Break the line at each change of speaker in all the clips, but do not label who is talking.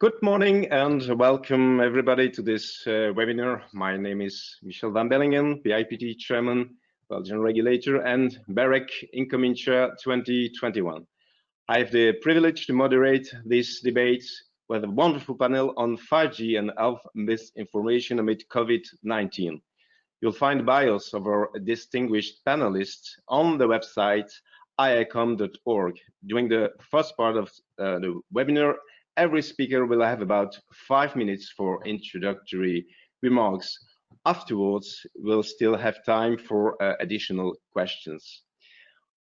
Good morning and welcome everybody to this webinar. My name is Michel van Bellingen, BIPT Chairman, Belgian Regulator, and BEREC Incoming Chair 2021. I have the privilege to moderate this debate with a wonderful panel on 5G and health misinformation amid COVID-19. You'll find bios of our distinguished panelists on the website iicom.org. During the first part of the webinar, every speaker will have about 5 minutes for introductory remarks. Afterwards, we'll still have time for additional questions.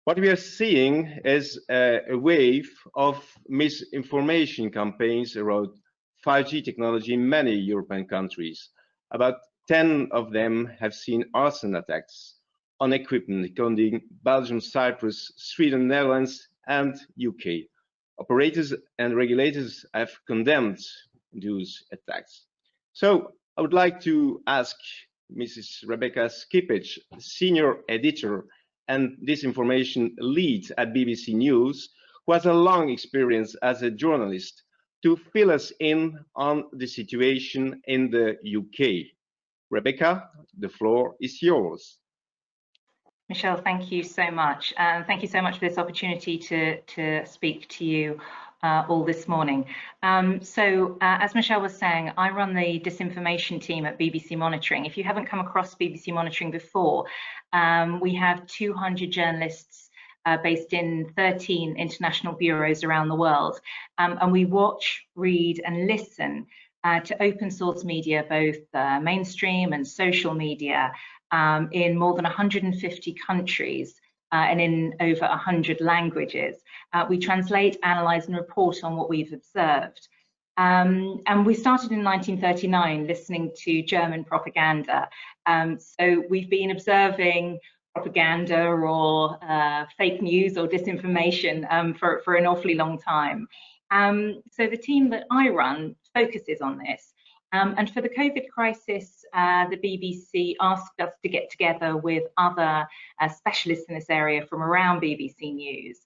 What we are seeing is a wave of misinformation campaigns around 5G technology in many European countries. About 10 of them have seen arson attacks on equipment, including Belgium, Cyprus, Sweden, Netherlands, and UK. Operators and regulators have condemned those attacks. So I would like to ask Mrs. Rebecca Skipich, Senior Editor and Disinformation Lead at BBC News, who has a long experience as a journalist, to fill us in on the situation in the UK. Rebecca, the floor is yours.
Michelle, thank you so much. And thank you so much for this opportunity to speak to you all this morning. As Michelle was saying, I run the disinformation team at BBC Monitoring. If you haven't come across BBC Monitoring before, we have 200 journalists based in 13 international bureaus around the world. And we watch, read and listen to open source media, both mainstream and social media, in more than 150 countries and in over 100 languages. We translate, analyze and report on what we've observed. And we started in 1939 listening to German propaganda. So we've been observing propaganda or fake news or disinformation for an awfully long time. So the team that I run focuses on this. And for the COVID crisis, the BBC asked us to get together with other specialists in this area from around BBC News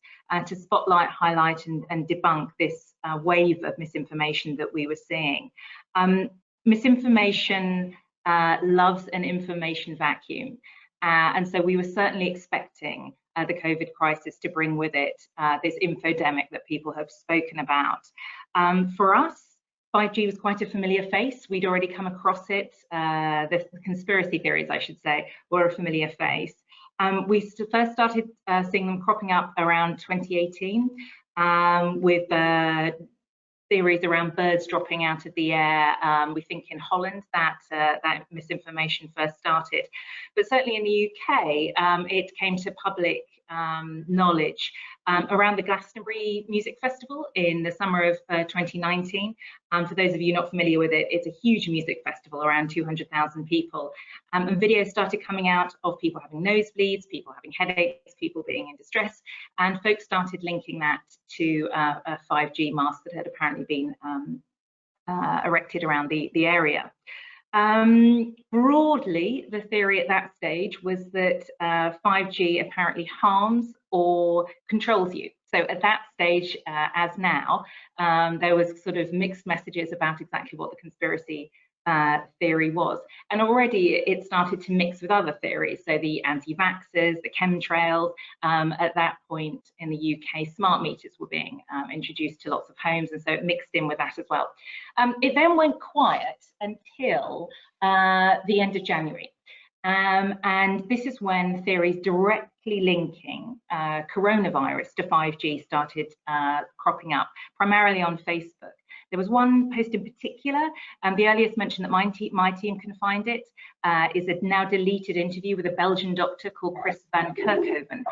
to spotlight, highlight and debunk this wave of misinformation that we were seeing. Misinformation loves an information vacuum. And so we were certainly expecting the COVID crisis to bring with it this infodemic that people have spoken about. For us, 5G was quite a familiar face. We'd already come across it. The conspiracy theories, I should say, were a familiar face. We first started seeing them cropping up around 2018 with theories around birds dropping out of the air. We think in Holland that misinformation first started. But certainly in the UK, it came to public knowledge around the Glastonbury Music Festival in the summer of 2019. For those of you not familiar with it, it's a huge music festival, around 200,000 people. And videos started coming out of people having nosebleeds, people having headaches, people being in distress, and folks started linking that to a 5G mast that had apparently been erected around the area. Broadly, the theory at that stage was that 5G apparently harms or controls you. So at that stage, as now, there was sort of mixed messages about exactly what the conspiracy theory was. And already it started to mix with other theories. So the anti-vaxxers, the chemtrails, at that point in the UK, smart meters were being introduced to lots of homes. And so it mixed in with that as well. It then went quiet until the end of January. And this is when theories directly linking coronavirus to 5G started cropping up, primarily on Facebook. There was one post in particular, and the earliest mention that my team can find it is a now deleted interview with a Belgian doctor called Chris van Kerkhoven,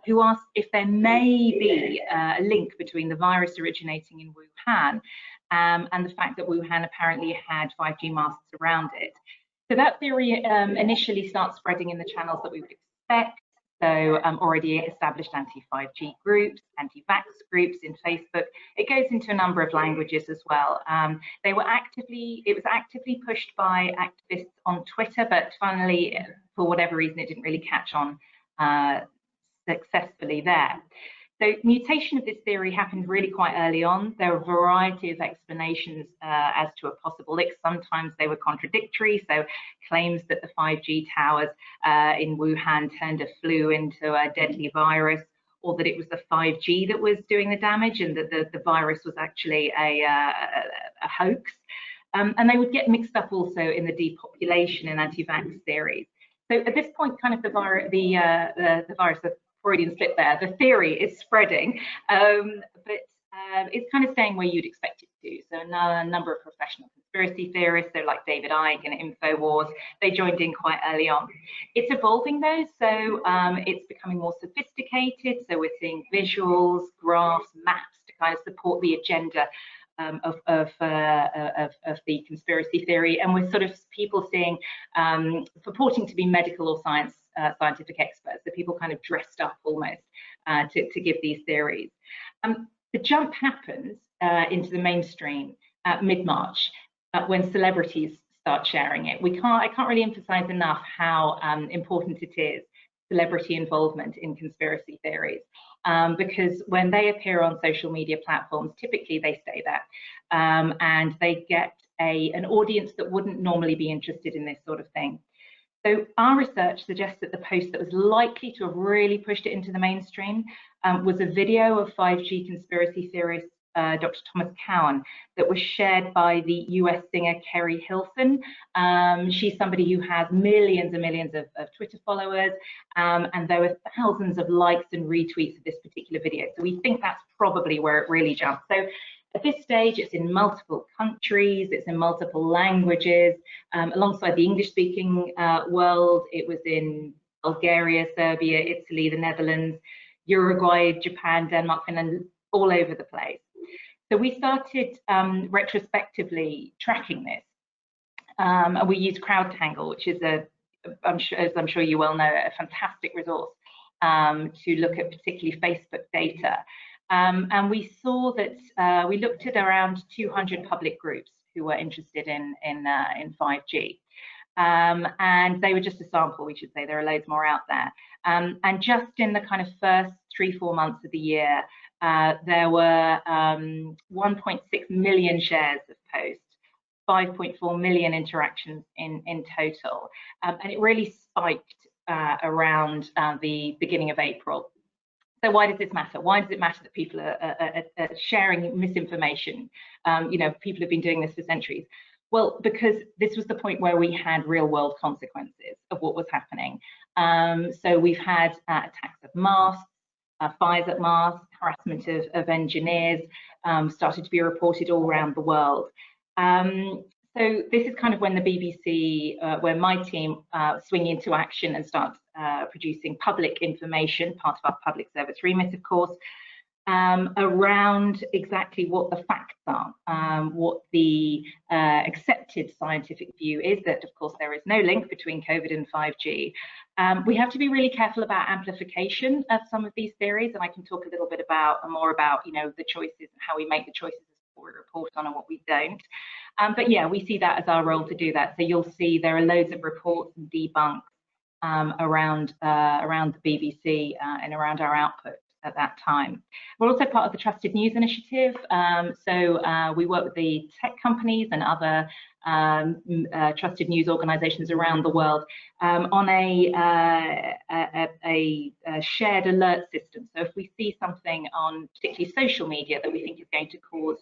who asked if there may be a link between the virus originating in Wuhan and the fact that Wuhan apparently had 5G masts around it. So that theory initially starts spreading in the channels that we would expect. So already established anti-5G groups, anti-vax groups in Facebook. It goes into a number of languages as well. It was actively pushed by activists on Twitter, but finally, for whatever reason, it didn't really catch on successfully there. So mutation of this theory happened really quite early on. There are a variety of explanations as to a possible leak. Sometimes they were contradictory, so claims that the 5G towers in Wuhan turned a flu into a deadly virus, or that it was the 5G that was doing the damage and that the virus was actually a hoax. And they would get mixed up also in the depopulation and anti-vax theories. So at this point, kind of the virus, the Freudian slip there, the theory is spreading, but it's kind of staying where you'd expect it to. So a number of professional conspiracy theorists, so like David Icke and InfoWars, they joined in quite early on. It's evolving though, so it's becoming more sophisticated. So we're seeing visuals, graphs, maps to kind of support the agenda of the conspiracy theory, and we're sort of people seeing purporting to be medical or scientific experts, so people kind of dressed up almost to give these theories. The jump happens into the mainstream mid-March when celebrities start sharing it. I can't really emphasize enough how important it is, celebrity involvement in conspiracy theories. Because when they appear on social media platforms, typically they say that, and they get an audience that wouldn't normally be interested in this sort of thing. So our research suggests that the post that was likely to have really pushed it into the mainstream was a video of 5G conspiracy theorist Dr. Thomas Cowan that was shared by the US singer Kerry Hilson. She's somebody who has millions and millions of Twitter followers, and there were thousands of likes and retweets of this particular video. So we think that's probably where it really jumped. So at this stage, it's in multiple countries, it's in multiple languages. Alongside the English-speaking world, it was in Bulgaria, Serbia, Italy, the Netherlands, Uruguay, Japan, Denmark, Finland, all over the place. So we started retrospectively tracking this. And we used CrowdTangle, which is as I'm sure you well know, a fantastic resource to look at particularly Facebook data. And we saw that we looked at around 200 public groups who were interested in 5G. And they were just a sample, we should say. There are loads more out there. And just in the kind of first 3-4 months of the year, there were 1.6 million shares of posts, 5.4 million interactions in total. And it really spiked around the beginning of April. So why does this matter? Why does it matter that people are sharing misinformation? You know, people have been doing this for centuries. Well, because this was the point where we had real world consequences of what was happening. So we've had attacks of masks, fires at masks, harassment of engineers started to be reported all around the world. So this is kind of when the BBC, where my team swing into action and start producing public information, part of our public service remit, of course, around exactly what the facts are, what the accepted scientific view is, that of course there is no link between COVID and 5G. We have to be really careful about amplification of some of these theories, and I can talk a little bit more about, you know, the choices, how we make the choices we report on and what we don't. But yeah, we see that as our role to do that. So you'll see there are loads of reports and debunks around the BBC and around our output at that time. We're also part of the Trusted News Initiative. So we work with the tech companies and other trusted news organizations around the world on a shared alert system. So if we see something on particularly social media that we think is going to cause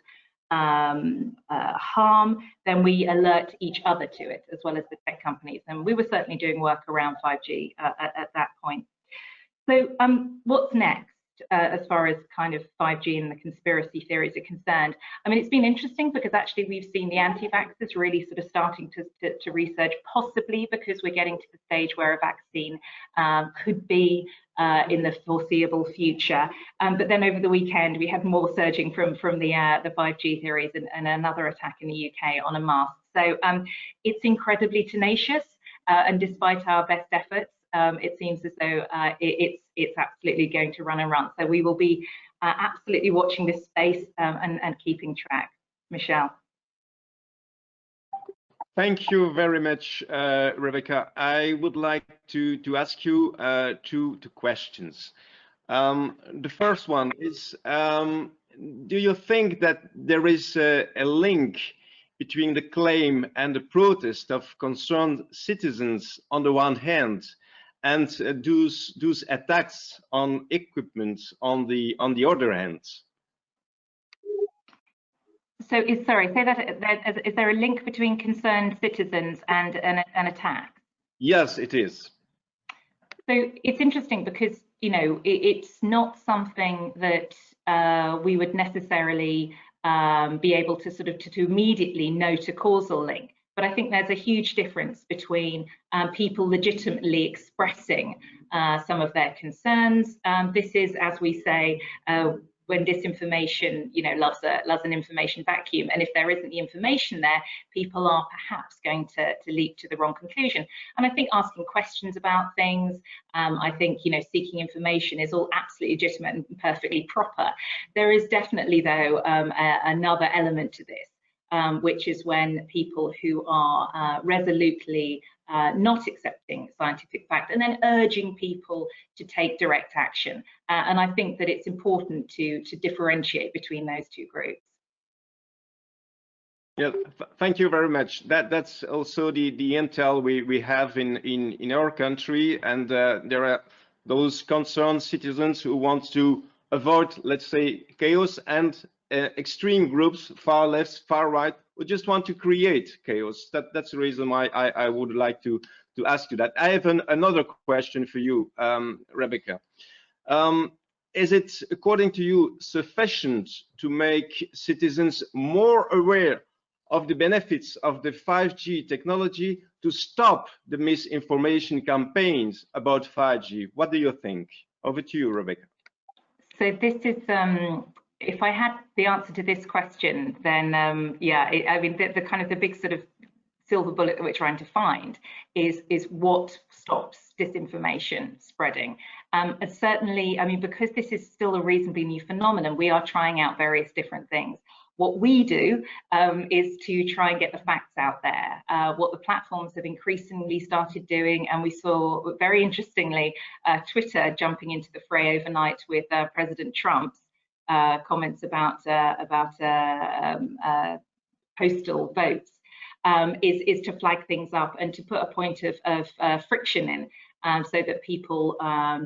harm, then we alert each other to it, as well as the tech companies. And we were certainly doing work around 5G at that point. So what's next? As far as kind of 5G and the conspiracy theories are concerned. I mean, it's been interesting because actually we've seen the anti-vaxxers really sort of starting to research, possibly because we're getting to the stage where a vaccine could be in the foreseeable future. But then over the weekend, we had more surging from the 5G theories and another attack in the UK on a mask. So it's incredibly tenacious, and despite our best efforts, it seems as though it's absolutely going to run and run. So we will be absolutely watching this space and keeping track. Michelle.
Thank you very much, Rebecca. I would like to ask you two questions. The first one is, do you think that there is a link between the claim and the protest of concerned citizens on the one hand, and those attacks on equipment on the other hand?
So, sorry, say that. Is there a link between concerned citizens and an attack?
Yes, it is.
So it's interesting because, you know, it's not something that we would necessarily be able to sort of to immediately note a causal link. But I think there's a huge difference between people legitimately expressing some of their concerns. This is, as we say, when disinformation, you know, loves an information vacuum, and if there isn't the information there, people are perhaps going to leap to the wrong conclusion. And I think asking questions about things, I think, you know, seeking information is all absolutely legitimate and perfectly proper. There is definitely, though, another element to this, which is when people who are resolutely not accepting scientific fact and then urging people to take direct action. And I think that it's important to differentiate between those two groups.
Yeah, thank you very much. That's also the intel we have in our country, and there are those concerned citizens who want to avoid, let's say, chaos, and extreme groups, far left, far right, who just want to create chaos. That's the reason why I would like to ask you that. I have another question for you, Rebecca. Is it, according to you, sufficient to make citizens more aware of the benefits of the 5G technology to stop the misinformation campaigns about 5G? What do you think? Over to you, Rebecca.
So this is, if I had the answer to this question, then yeah, I mean, the kind of the big sort of silver bullet that we're trying to find is what stops disinformation spreading. And certainly, I mean, because this is still a reasonably new phenomenon, we are trying out various different things. What we do is to try and get the facts out there. What the platforms have increasingly started doing, and we saw very interestingly Twitter jumping into the fray overnight with President Trump's comments about postal votes, is to flag things up and to put a point of friction in. So that people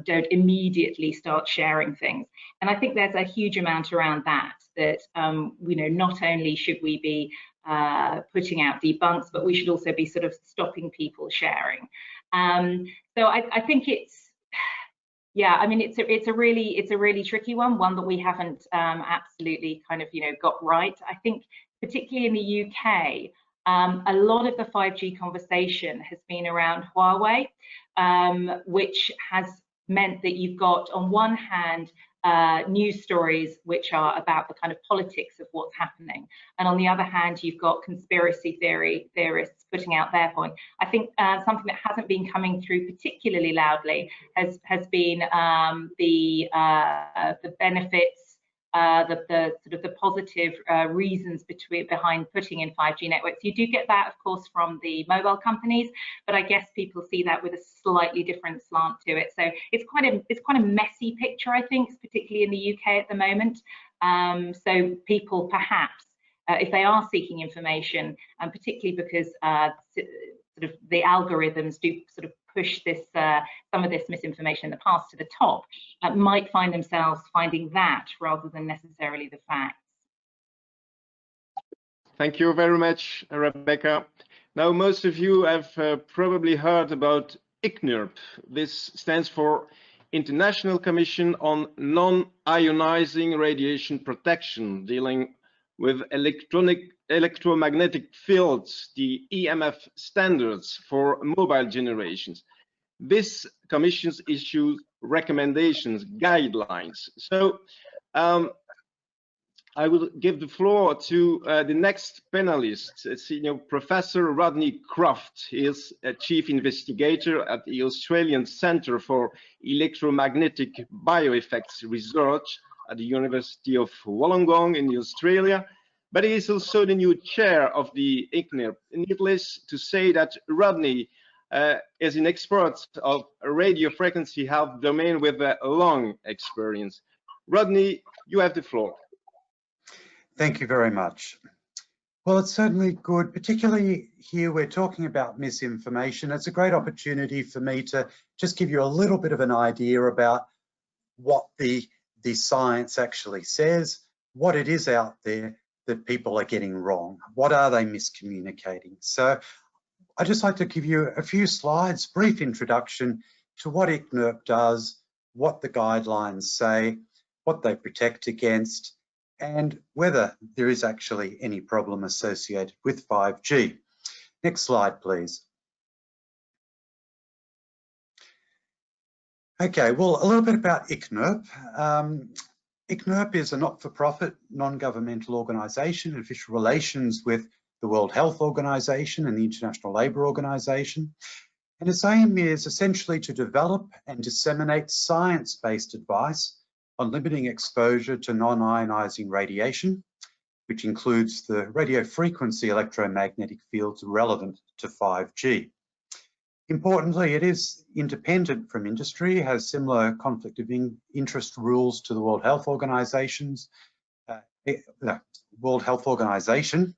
don't immediately start sharing things. And I think there's a huge amount around that, you know, not only should we be putting out debunks, but we should also be sort of stopping people sharing. So I think it's, yeah, I mean, it's a really tricky one that we haven't absolutely kind of, you know, got right. I think particularly in the UK, a lot of the 5G conversation has been around Huawei, which has meant that you've got, on one hand, news stories which are about the kind of politics of what's happening, and on the other hand, you've got conspiracy theorists putting out their point. I think something that hasn't been coming through particularly loudly has been the benefits. The sort of the positive reasons behind putting in 5G networks. You do get that, of course, from the mobile companies, but I guess people see that with a slightly different slant to it. So it's quite a messy picture, I think, particularly in the UK at the moment. So people perhaps, if they are seeking information, and particularly because sort of the algorithms do sort of push this some of this misinformation in the past to the top, might find themselves finding that rather than necessarily the facts.
Thank you very much, Rebecca. Now, most of you have probably heard about ICNIRP. This stands for International Commission on Non-Ionizing Radiation Protection, dealing with electromagnetic fields, the EMF standards for mobile generations. This commission issues recommendations, guidelines. So I will give the floor to the next panelist, Senior Professor Rodney Croft. He is a Chief Investigator at the Australian Centre for Electromagnetic Bioeffects Research at the University of Wollongong in Australia, but he is also the new chair of the ICNIRP. Needless to say that Rodney is an expert of radio frequency health domain with a long experience. Rodney, you have the floor.
Thank you very much. Well, it's certainly good, particularly here we're talking about misinformation. It's a great opportunity for me to just give you a little bit of an idea about what the science actually says, what it is out there that people are getting wrong. What are they miscommunicating? So I'd just like to give you a few slides, brief introduction to what ICNIRP does, what the guidelines say, what they protect against, and whether there is actually any problem associated with 5G. Next slide, please. Okay, well, a little bit about ICNIRP. ICNIRP is a not-for-profit, non-governmental organisation in official relations with the World Health Organization and the International Labour Organization. And its aim is essentially to develop and disseminate science-based advice on limiting exposure to non-ionizing radiation, which includes the radio frequency electromagnetic fields relevant to 5G. Importantly, it is independent from industry, has similar conflict of interest rules to the World Health Organization's World Health Organization,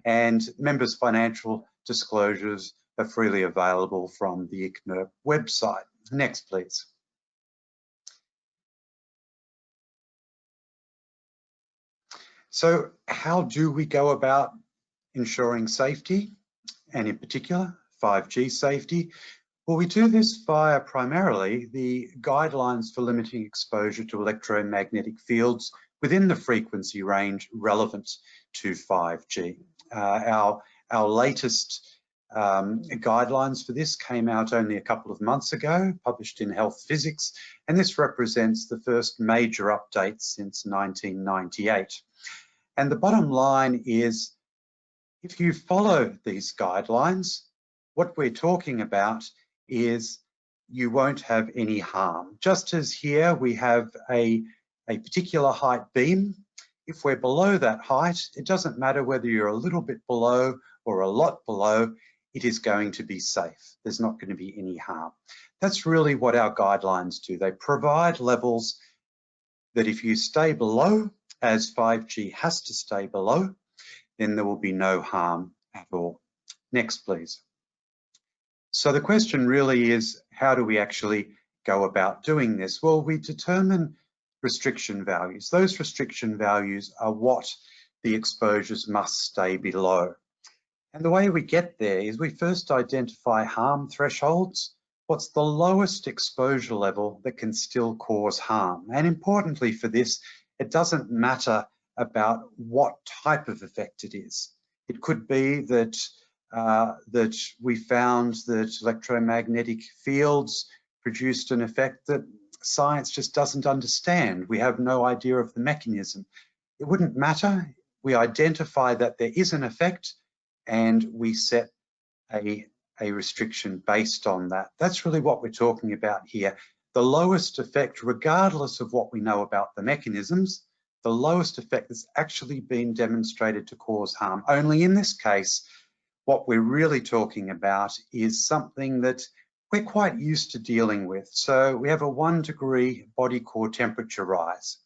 and members' financial disclosures are freely available from the ICNIRP website. Next, please. So how do we go about ensuring safety, and in particular 5G safety? Well, we do this via primarily the guidelines for limiting exposure to electromagnetic fields within the frequency range relevant to 5G. Our latest guidelines for this came out only a couple of months ago, published in Health Physics, and this represents the first major update since 1998. And the bottom line is, if you follow these guidelines, what we're talking about is you won't have any harm. Just as here we have a particular height beam, if we're below that height, it doesn't matter whether you're a little bit below or a lot below, it is going to be safe. There's not going to be any harm. That's really what our guidelines do. They provide levels that if you stay below, as 5G has to stay below, then there will be no harm at all. Next, please. So the question really is, how do we actually go about doing this? Well, we determine restriction values. Those restriction values are what the exposures must stay below. And the way we get there is we first identify harm thresholds. What's the lowest exposure level that can still cause harm? And importantly for this, it doesn't matter about what type of effect it is. It could be that that we found that electromagnetic fields produced an effect that science just doesn't understand. We have no idea of the mechanism. It wouldn't matter. We identify that there is an effect and we set a restriction based on that. That's really what we're talking about here. The lowest effect, regardless of what we know about the mechanisms, the lowest effect that's actually been demonstrated to cause harm. Only in this case, what we're really talking about is something that we're quite used to dealing with. So we have a 1 degree body core temperature rise.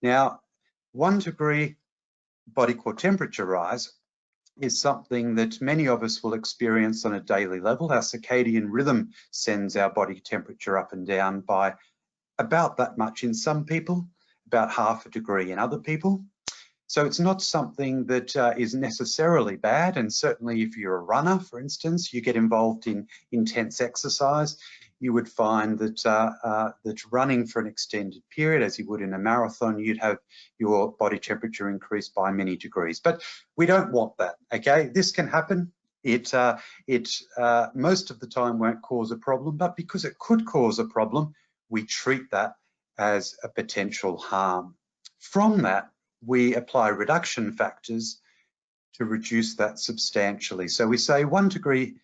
Now, 1 degree body core temperature rise is something that many of us will experience on a daily level. Our circadian rhythm sends our body temperature up and down by about that much in some people, about ½ a degree in other people. So it's not something that is necessarily bad, and certainly if you're a runner, for instance, you get involved in intense exercise, you would find that that running for an extended period, as you would in a marathon, you'd have your body temperature increase by many degrees. But we don't want that, okay? This can happen. It most of the time won't cause a problem, but because it could cause a problem, we treat that as a potential harm. From that, we apply reduction factors to reduce that substantially. So we say 1 degree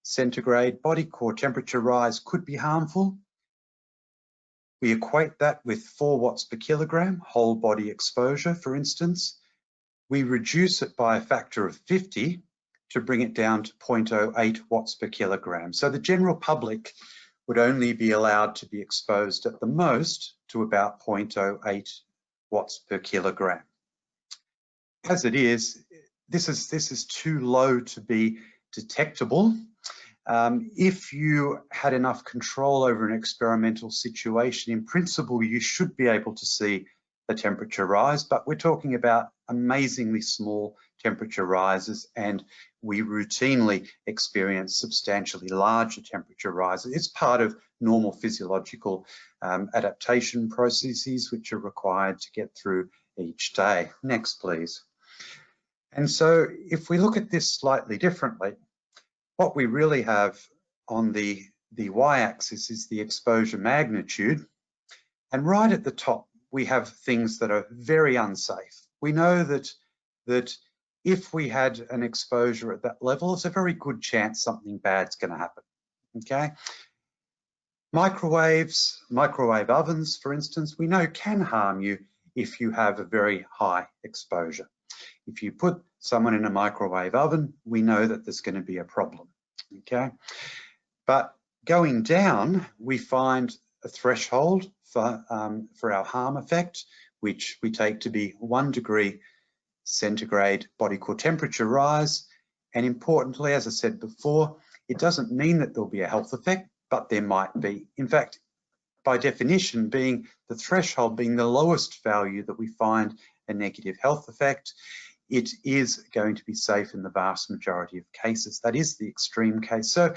centigrade body core temperature rise could be harmful. We equate that with 4 watts per kilogram, whole body exposure, for instance. We reduce it by a factor of 50 to bring it down to 0.08 watts per kilogram. So the general public would only be allowed to be exposed at the most to about 0.08 watts per kilogram. As it is, this is too low to be detectable. If you had enough control over an experimental situation, in principle, you should be able to see the temperature rise, but we're talking about amazingly small temperature rises, and we routinely experience substantially larger temperature rises. It's part of normal physiological adaptation processes which are required to get through each day. Next, please. And so if we look at this slightly differently, what we really have on the y-axis is the exposure magnitude, and right at the top we have things that are very unsafe. We know that if we had an exposure at that level, it's a very good chance something bad's going to happen. Okay, microwave ovens, for instance, we know can harm you if you have a very high exposure. If you put someone in a microwave oven, we know that there's going to be a problem. Okay, but going down, we find a threshold for our harm effect, which we take to be 1 degree centigrade body core temperature rise. And importantly, as I said before, it doesn't mean that there'll be a health effect, but there might be. In fact, by definition, being the threshold being the lowest value that we find a negative health effect, it is going to be safe in the vast majority of cases. That is the extreme case. So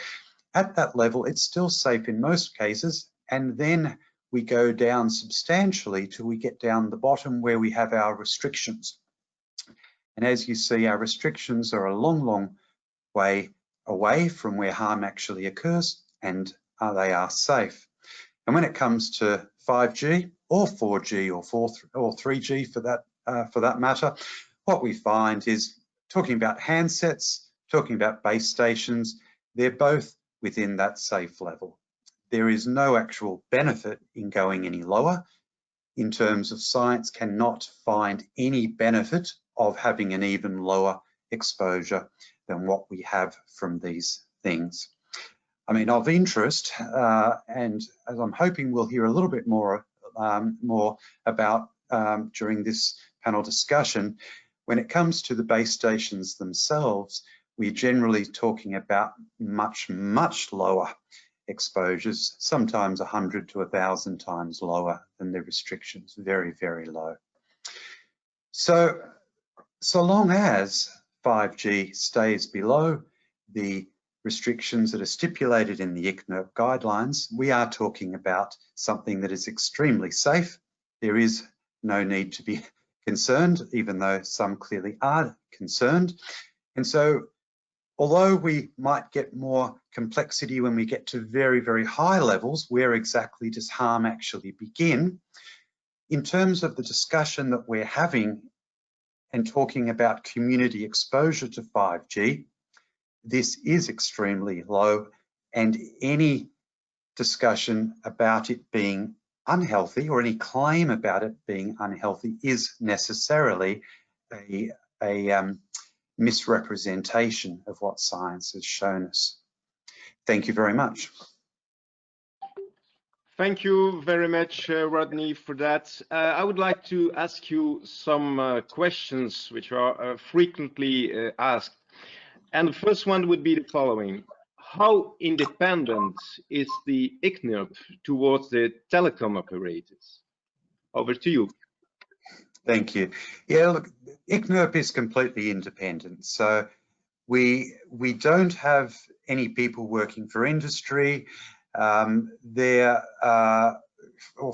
at that level, it's still safe in most cases, and then we go down substantially till we get down the bottom where we have our restrictions. And as you see, our restrictions are a long, long way away from where harm actually occurs, and they are safe. And when it comes to 5G or 4G or 3G for that matter, what we find is, talking about handsets, talking about base stations, they're both within that safe level. There is no actual benefit in going any lower. In terms of science, cannot find any benefit of having an even lower exposure than what we have from these things. I mean, of interest, and as I'm hoping we'll hear a little bit more about during this panel discussion, when it comes to the base stations themselves, we're generally talking about much, much lower exposures, sometimes 100 to 1,000 times lower than the restrictions, very, very low. So long as 5G stays below the restrictions that are stipulated in the ICNIRP guidelines, we are talking about something that is extremely safe. There is no need to be concerned, even though some clearly are concerned. And so, although we might get more complexity when we get to very, very high levels, where exactly does harm actually begin? In terms of the discussion that we're having and talking about community exposure to 5G, this is extremely low, and any discussion about it being unhealthy or any claim about it being unhealthy is necessarily a misrepresentation of what science has shown us. Thank you very much.
Thank you very much, Rodney, for that. I would like to ask you some questions which are frequently asked. And the first one would be the following. How independent is the ICNIRP towards the telecom operators? Over to you.
Thank you. Yeah, look, ICNIRP is completely independent. So we don't have any people working for industry. Or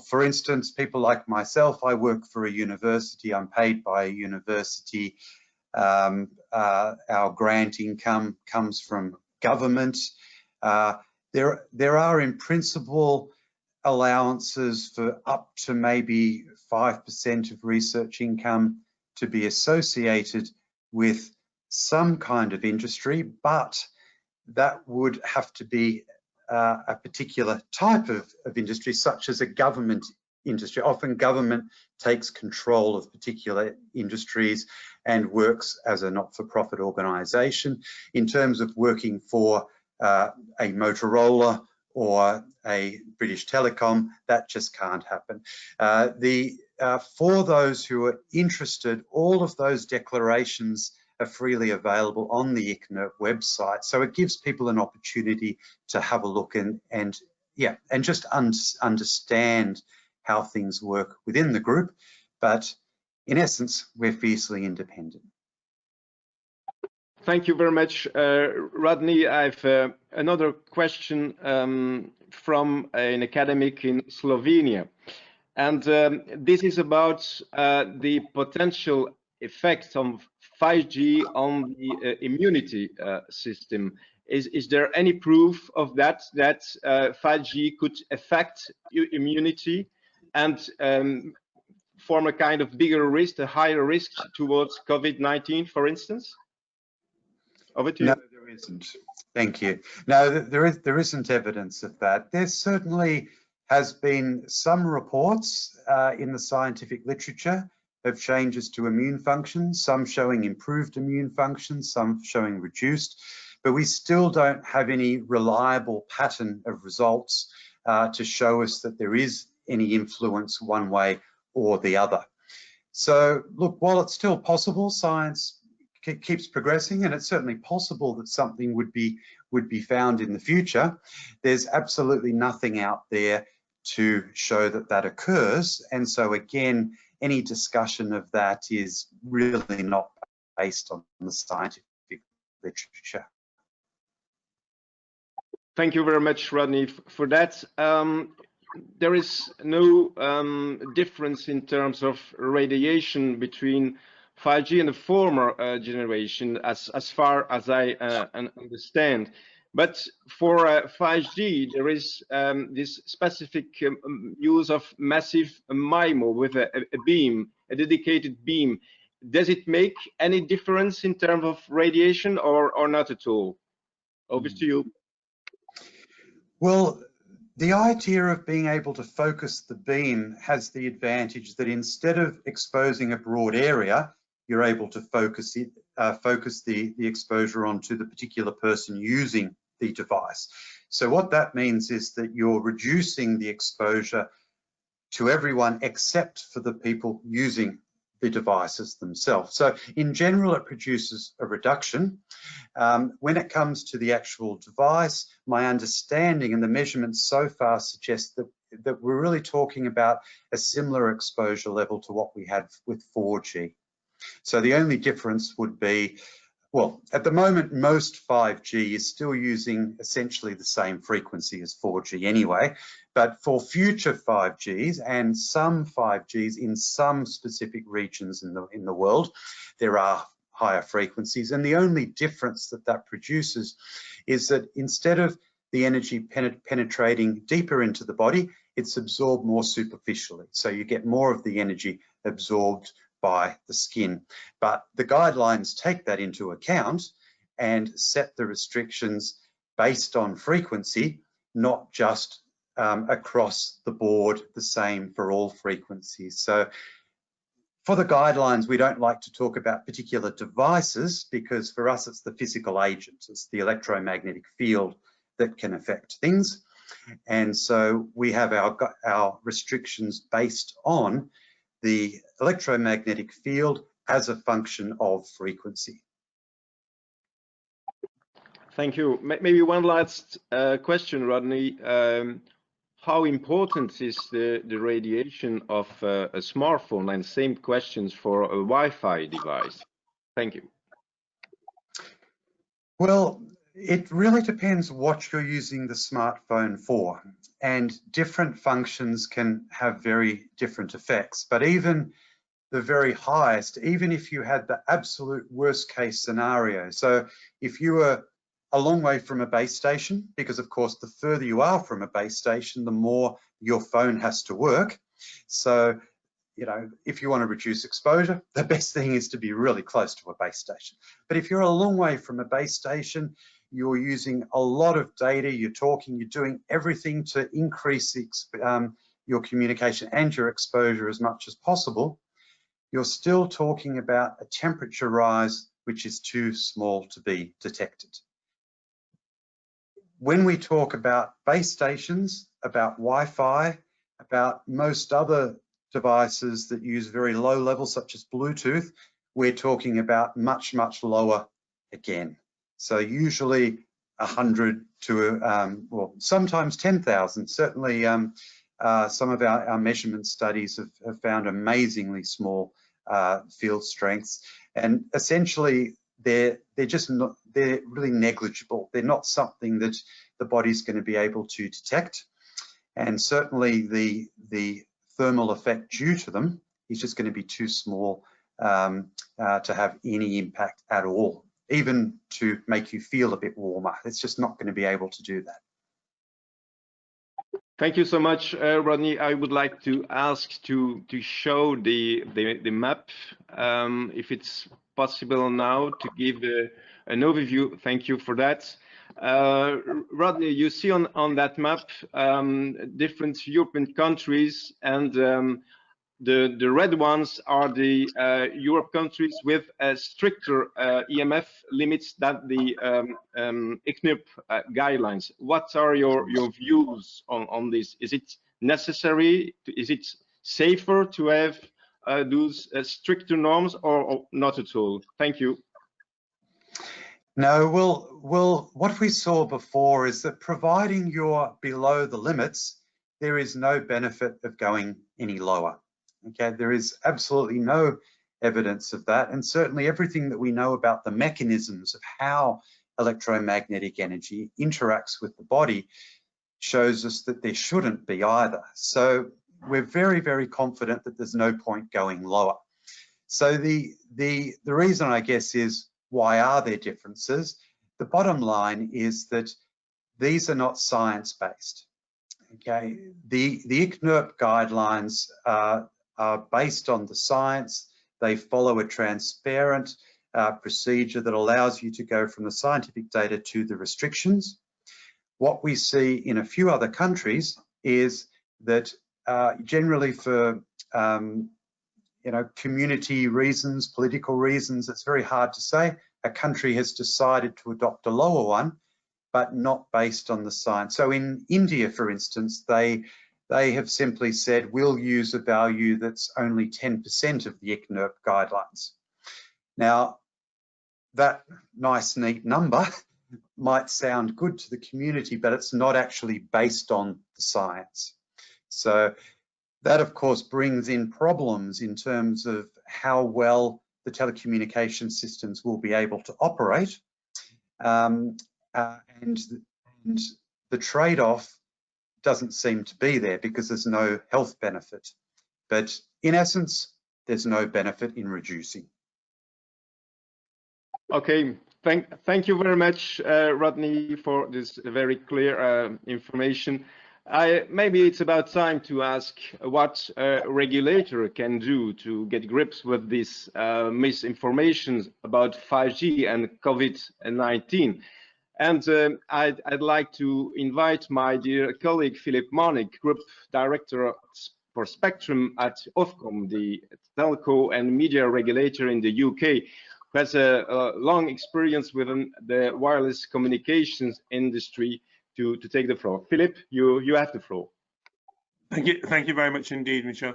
for instance, people like myself, I work for a university, I'm paid by a university. Our grant income comes from government. There are in principle allowances for up to maybe 5% of research income to be associated with some kind of industry, but that would have to be a particular type of industry, such as a government industry. Often government takes control of particular industries and works as a not-for-profit organisation. In terms of working for a Motorola or a British Telecom, that just can't happen. For those who are interested, all of those declarations are freely available on the ICNIRP website. So it gives people an opportunity to have a look and just understand how things work within the group. But in essence, we're fiercely independent.
Thank you very much, Rodney. I've another question from an academic in Slovenia. And this is about the potential effect of 5G on the immunity system. Is there any proof of that 5G could affect immunity and form a kind of bigger risk, a higher risk towards COVID-19, for instance? Over to you.
No, there isn't. Thank you. No, there isn't evidence of that. There certainly has been some reports in the scientific literature of changes to immune function, some showing improved immune function, some showing reduced, but we still don't have any reliable pattern of results to show us that there is any influence one way or the other. So look, while it's still possible, science keeps progressing, and it's certainly possible that something would be found in the future. There's absolutely nothing out there to show that that occurs, and so again, any discussion of that is really not based on the scientific literature.
Thank you very much, Rodney, for that. There is no difference in terms of radiation between 5G and the former generation, as far as I understand. But for 5G, there is this specific use of massive MIMO with a beam, a dedicated beam. Does it make any difference in terms of radiation or not at all? Over to you.
Well, the idea of being able to focus the beam has the advantage that instead of exposing a broad area, you're able to focus the exposure onto the particular person using the device. So what that means is that you're reducing the exposure to everyone except for the people using the devices themselves. So in general, it produces a reduction. When it comes to the actual device, my understanding and the measurements so far suggest that we're really talking about a similar exposure level to what we had with 4G. So the only difference would be, well, at the moment, most 5G is still using essentially the same frequency as 4G anyway, but for future 5Gs and some 5Gs in some specific regions in the world, there are higher frequencies. And the only difference that produces is that instead of the energy penetrating deeper into the body, it's absorbed more superficially. So you get more of the energy absorbed by the skin. But the guidelines take that into account and set the restrictions based on frequency, not just across the board the same for all frequencies. So for the guidelines, we don't like to talk about particular devices because for us it's the physical agent, it's the electromagnetic field that can affect things. And so we have our restrictions based on the electromagnetic field as a function of frequency.
Thank you. Maybe one last question, Rodney. How important is the radiation of a smartphone? And same questions for a Wi-Fi device. Thank you.
Well, it really depends what you're using the smartphone for, and different functions can have very different effects. But even the very highest, even if you had the absolute worst case scenario, so if you were a long way from a base station, because of course the further you are from a base station, the more your phone has to work. So, you know, if you want to reduce exposure, the best thing is to be really close to a base station. But if you're a long way from a base station, you're using a lot of data, you're talking, you're doing everything to increase your communication and your exposure as much as possible, you're still talking about a temperature rise which is too small to be detected. When we talk about base stations, about Wi-Fi, about most other devices that use very low levels such as Bluetooth, we're talking about much, much lower again. So usually 100 to, well, sometimes 10,000. Certainly some of our measurement studies have found amazingly small field strengths, and essentially they're really negligible. They're not something that the body's going to be able to detect, and certainly the thermal effect due to them is just going to be too small to have any impact at all, even to make you feel a bit warmer. It's just not going to be able to do that.
Thank you so much, Rodney. I would like to ask to show the map, if it's possible now, to give an overview. Thank you for that. Rodney, you see on that map different European countries, and the red ones are the Europe countries with stricter EMF limits than the ICNIRP guidelines. What are your views on this? Is it necessary? Is it safer to have those stricter norms, or not at all? Thank you.
No, well, what we saw before is that providing you're below the limits, there is no benefit of going any lower. Okay, there is absolutely no evidence of that, and certainly everything that we know about the mechanisms of how electromagnetic energy interacts with the body shows us that there shouldn't be either. So we're very, very confident that there's no point going lower. So the reason, I guess, is why are there differences? The bottom line is that these are not science-based. Okay, the ICNIRP guidelines are based on the science. They follow a transparent procedure that allows you to go from the scientific data to the restrictions. What we see in a few other countries is that generally for community reasons, political reasons, it's very hard to say. A country has decided to adopt a lower one, but not based on the science. So in India, for instance, they have simply said, we'll use a value that's only 10% of the ICNIRP guidelines. Now, that nice, neat number might sound good to the community, but it's not actually based on the science. So that, of course, brings in problems in terms of how well the telecommunication systems will be able to operate. And the trade-off doesn't seem to be there because there's no health benefit. But in essence, there's no benefit in reducing.
Okay, thank you very much, Rodney, for this very clear information. Maybe it's about time to ask what a regulator can do to get grips with this misinformation about 5G and COVID-19. And I'd like to invite my dear colleague, Philip Marnick, Group Director for Spectrum at Ofcom, the telco and media regulator in the UK, who has a long experience within the wireless communications industry, to take the floor. Philip, you have the floor.
Thank you very much indeed, Michel.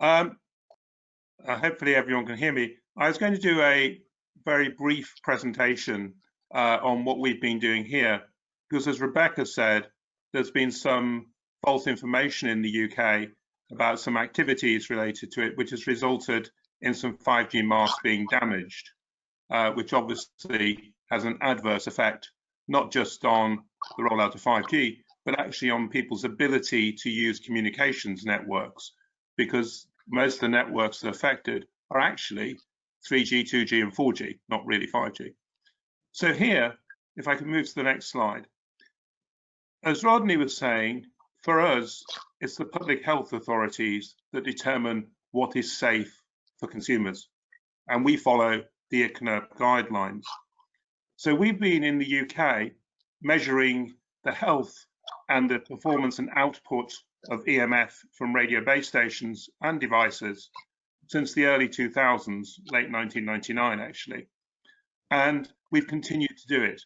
Hopefully everyone can hear me. I was going to do a very brief presentation on what we've been doing here, because as Rebecca said, there's been some false information in the UK about some activities related to it, which has resulted in some 5G masts being damaged, which obviously has an adverse effect, not just on the rollout of 5G, but actually on people's ability to use communications networks, because most of the networks that are affected are actually 3G, 2G, and 4G, not really 5G. So here, if I can move to the next slide. As Rodney was saying, for us, it's the public health authorities that determine what is safe for consumers, and we follow the ICNIRP guidelines. So we've been in the UK measuring the health and the performance and output of EMF from radio base stations and devices since the early 2000s, late 1999 actually, and we've continued to do it.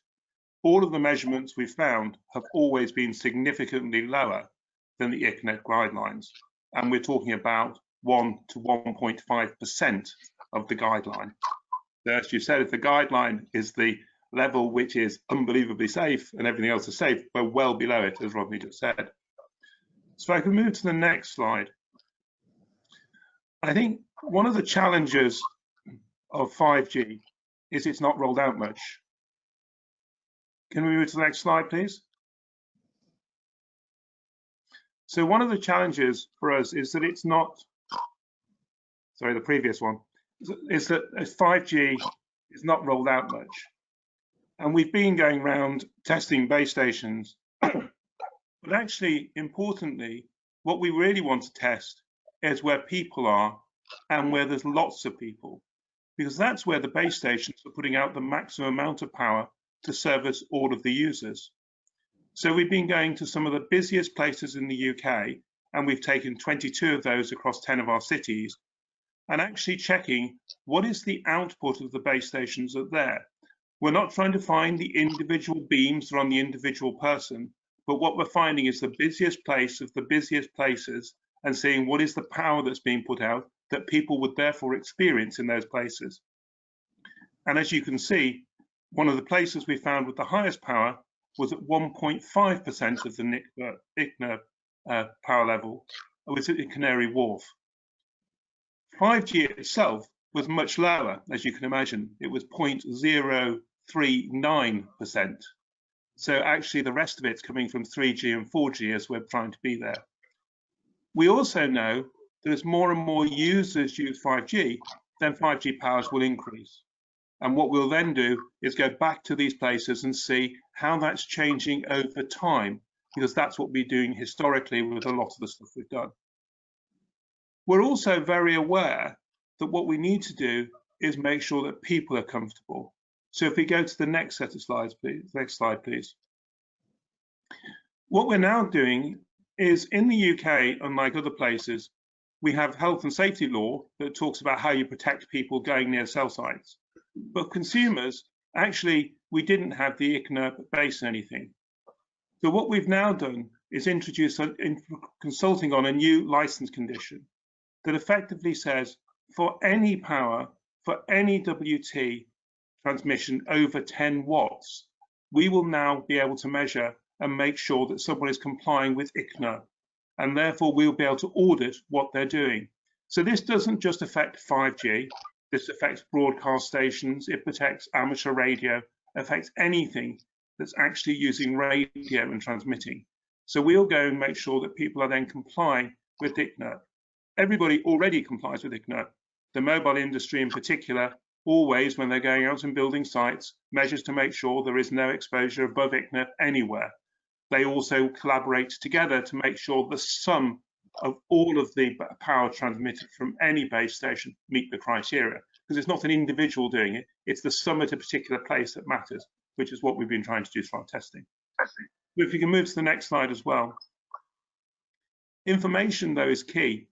All of the measurements we've found have always been significantly lower than the ICNET guidelines, and we're talking about 1 to 1.5% of the guideline. So as you said, if the guideline is the level which is unbelievably safe and everything else is safe, we're well below it, as Rodney just said. So if I can move to the next slide. I think one of the challenges of 5G is it's not rolled out much. Can we move to the next slide, please? So one of the challenges for us is that it's not, sorry, the previous one, is that 5G is not rolled out much. And we've been going around testing base stations, but actually, importantly, what we really want to test is where people are and where there's lots of people, because that's where the base stations are putting out the maximum amount of power to service all of the users. So we've been going to some of the busiest places in the UK, and we've taken 22 of those across 10 of our cities, and actually checking what is the output of the base stations that are there. We're not trying to find the individual beams that are on the individual person, but what we're finding is the busiest place of the busiest places and seeing what is the power that's being put out that people would therefore experience in those places. And as you can see, one of the places we found with the highest power was at 1.5% of the ICNET power level, was at Canary Wharf. 5G itself was much lower, as you can imagine. It was 0.039%. So actually the rest of it's coming from 3G and 4G as we're trying to be there. We also know that as more and more users use 5G, then 5G powers will increase. And what we'll then do is go back to these places and see how that's changing over time, because that's what we're doing historically with a lot of the stuff we've done. We're also very aware that what we need to do is make sure that people are comfortable. So if we go to the next set of slides, please. Next slide, please. What we're now doing is in the UK, unlike other places, we have health and safety law that talks about how you protect people going near cell sites. But consumers, actually, we didn't have the ICNET base anything. So what we've now done is introduce, consulting on a new license condition that effectively says for any power, for any WT transmission over 10 watts, we will now be able to measure and make sure that someone is complying with ICNET, and therefore we'll be able to audit what they're doing. So this doesn't just affect 5G, this affects broadcast stations, it protects amateur radio, affects anything that's actually using radio and transmitting. So we'll go and make sure that people are then complying with ICNET. Everybody already complies with ICNET. The mobile industry in particular, always when they're going out and building sites, measures to make sure there is no exposure above ICNET anywhere. They also collaborate together to make sure the sum of all of the power transmitted from any base station meet the criteria, because it's not an individual doing it, it's the sum at a particular place that matters, which is what we've been trying to do through our testing. If you can move to the next slide as well. Information, though, is key.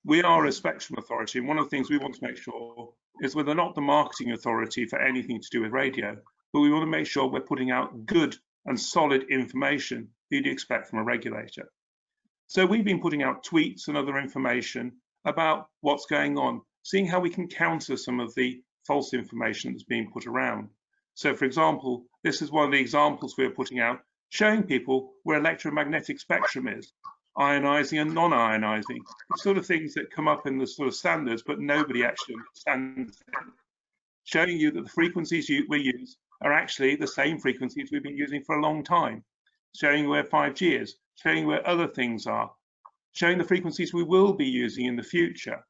We are a spectrum authority, and one of the things we want to make sure is we're not the marketing authority for anything to do with radio, but we want to make sure we're putting out good and solid information that you'd expect from a regulator. So we've been putting out tweets and other information about what's going on, seeing how we can counter some of the false information that's being put around. So for example, this is one of the examples we're putting out, showing people where electromagnetic spectrum is, ionizing and non-ionizing, the sort of things that come up in the sort of standards, but nobody actually understands them. Showing you that the frequencies we use are actually the same frequencies we've been using for a long time, showing where 5G is, showing where other things are, showing the frequencies we will be using in the future.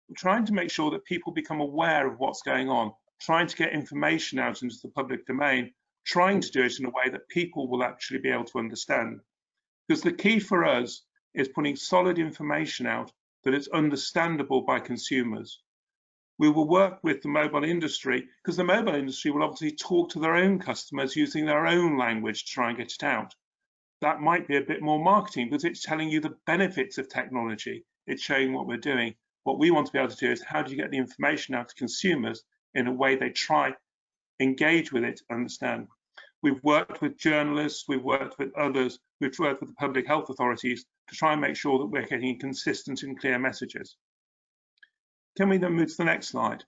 We're trying to make sure that people become aware of what's going on, trying to get information out into the public domain, trying to do it in a way that people will actually be able to understand. Because the key for us is putting solid information out that is understandable by consumers. We will work with the mobile industry, because the mobile industry will obviously talk to their own customers using their own language to try and get it out. that might be a bit more marketing because it's telling you the benefits of technology. It's showing what we're doing. What we want to be able to do is how do you get the information out to consumers in a way they try, engage with it, understand. We've worked with journalists, we've worked with others, we've worked with the public health authorities to try and make sure that we're getting consistent and clear messages. Can we then move to the next slide?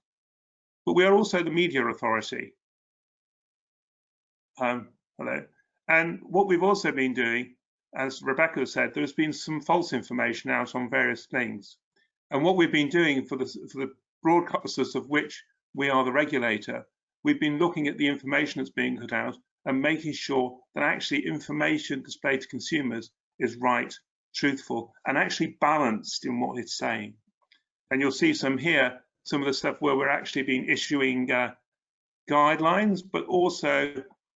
But we are also the media authority. Hello. And what we've also been doing, as Rebecca said, there's been some false information out on various things. And what we've been doing for the broadcasters of which we are the regulator, we've been looking at the information that's being put out and making sure that actually information displayed to consumers is right, truthful, and actually balanced in what it's saying. And you'll see some here, some of the stuff where we're actually been issuing guidelines, but also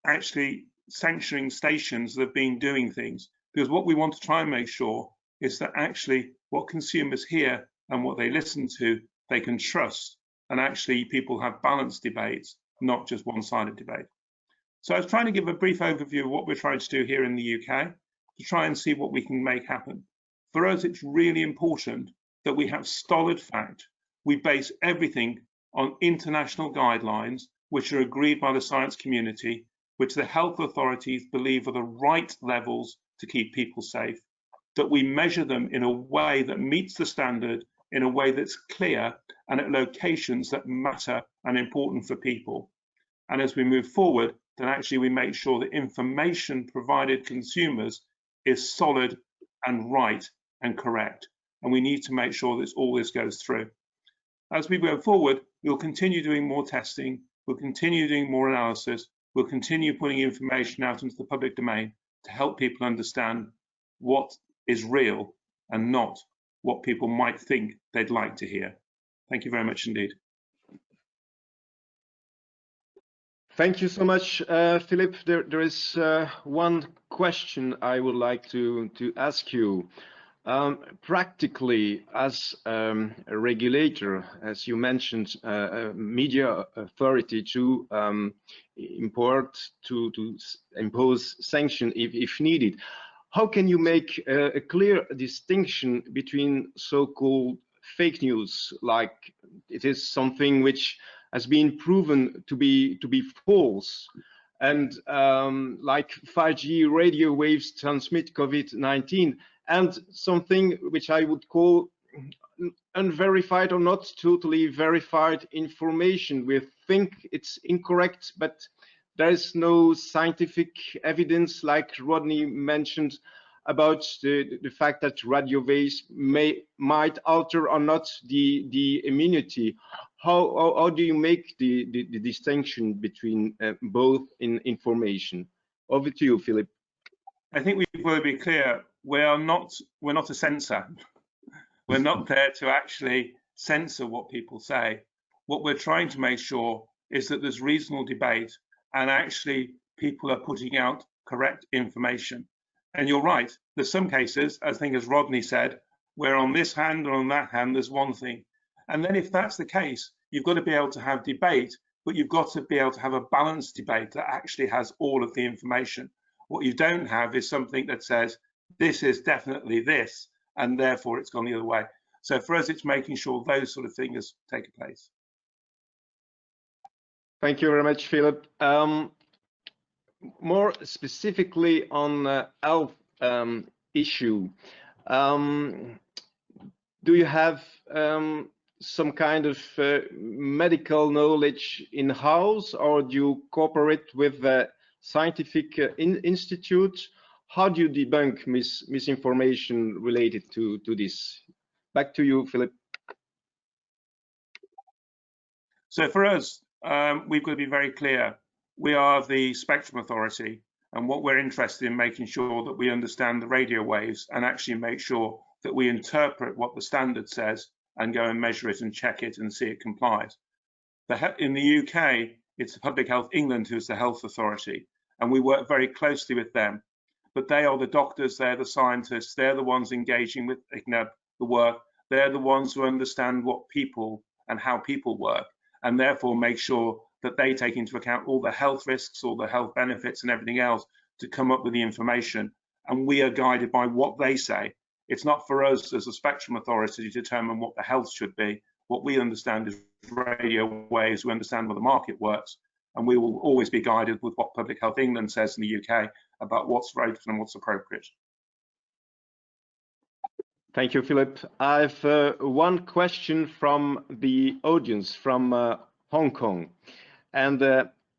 actually censoring stations that have been doing things. Because what we want to try and make sure is that actually what consumers hear and what they listen to, they can trust. And actually people have balanced debates, not just one-sided debate. So I was trying to give a brief overview of what we're trying to do here in the UK to try and see what we can make happen. For us, it's really important that we have solid fact. We base everything on international guidelines, which are agreed by the science community, which the health authorities believe are the right levels to keep people safe, that we measure them in a way that meets the standard, in a way that's clear and at locations that matter and important for people. And as we move forward, then actually we make sure that information provided consumers is solid and right and correct. And we need to make sure that all this goes through. As we go forward, we'll continue doing more testing, we'll continue doing more analysis, we'll continue putting information out into the public domain to help people understand what is real and not what people might think they'd like to hear. Thank you very much indeed.
Thank you so much, Philip. There is one question I would like to ask you. Practically, as a regulator, as you mentioned, a media authority to impose sanction if needed, how can you make a clear distinction between so-called fake news, like it is something which has been proven to be false, and like 5G radio waves transmit COVID-19, and something which I would call unverified or not totally verified information? We think it's incorrect, but there is no scientific evidence, like Rodney mentioned, about the fact that radio waves might alter or not the immunity. How do you make the distinction between both in information? Over to you, Philip.
I think we've got to be clear. We're not a censor. We're not there to actually censor what people say. What we're trying to make sure is that there's reasonable debate and actually people are putting out correct information. And you're right, there's some cases, I think as Rodney said, where on this hand or on that hand, there's one thing. And then if that's the case, you've got to be able to have debate, but you've got to be able to have a balanced debate that actually has all of the information. What you don't have is something that says, this is definitely this, and therefore it's gone the other way. So for us, it's making sure those sort of things take place.
Thank you very much, Philip. More specifically on the health issue, do you have some kind of medical knowledge in-house, or do you cooperate with the scientific institute? How do you debunk misinformation related to this? Back to you, Philip.
So for us, we've got to be very clear. We are the spectrum authority, and what we're interested in making sure that we understand the radio waves and actually make sure that we interpret what the standard says and go and measure it and check it and see it complies. In the UK, it's the Public Health England who's the health authority, and we work very closely with them. But they are the doctors, they're the scientists, they're the ones engaging with the work, they're the ones who understand what people and how people work, and therefore make sure that they take into account all the health risks, all the health benefits and everything else to come up with the information and we are guided by what they say. It's not for us as a spectrum authority to determine what the health should be. What we understand is radio waves, we understand how the market works, and we will always be guided with what Public Health England says in the UK about what's rated and what's appropriate.
Thank you, Philip. I've one question from the audience from Hong Kong, and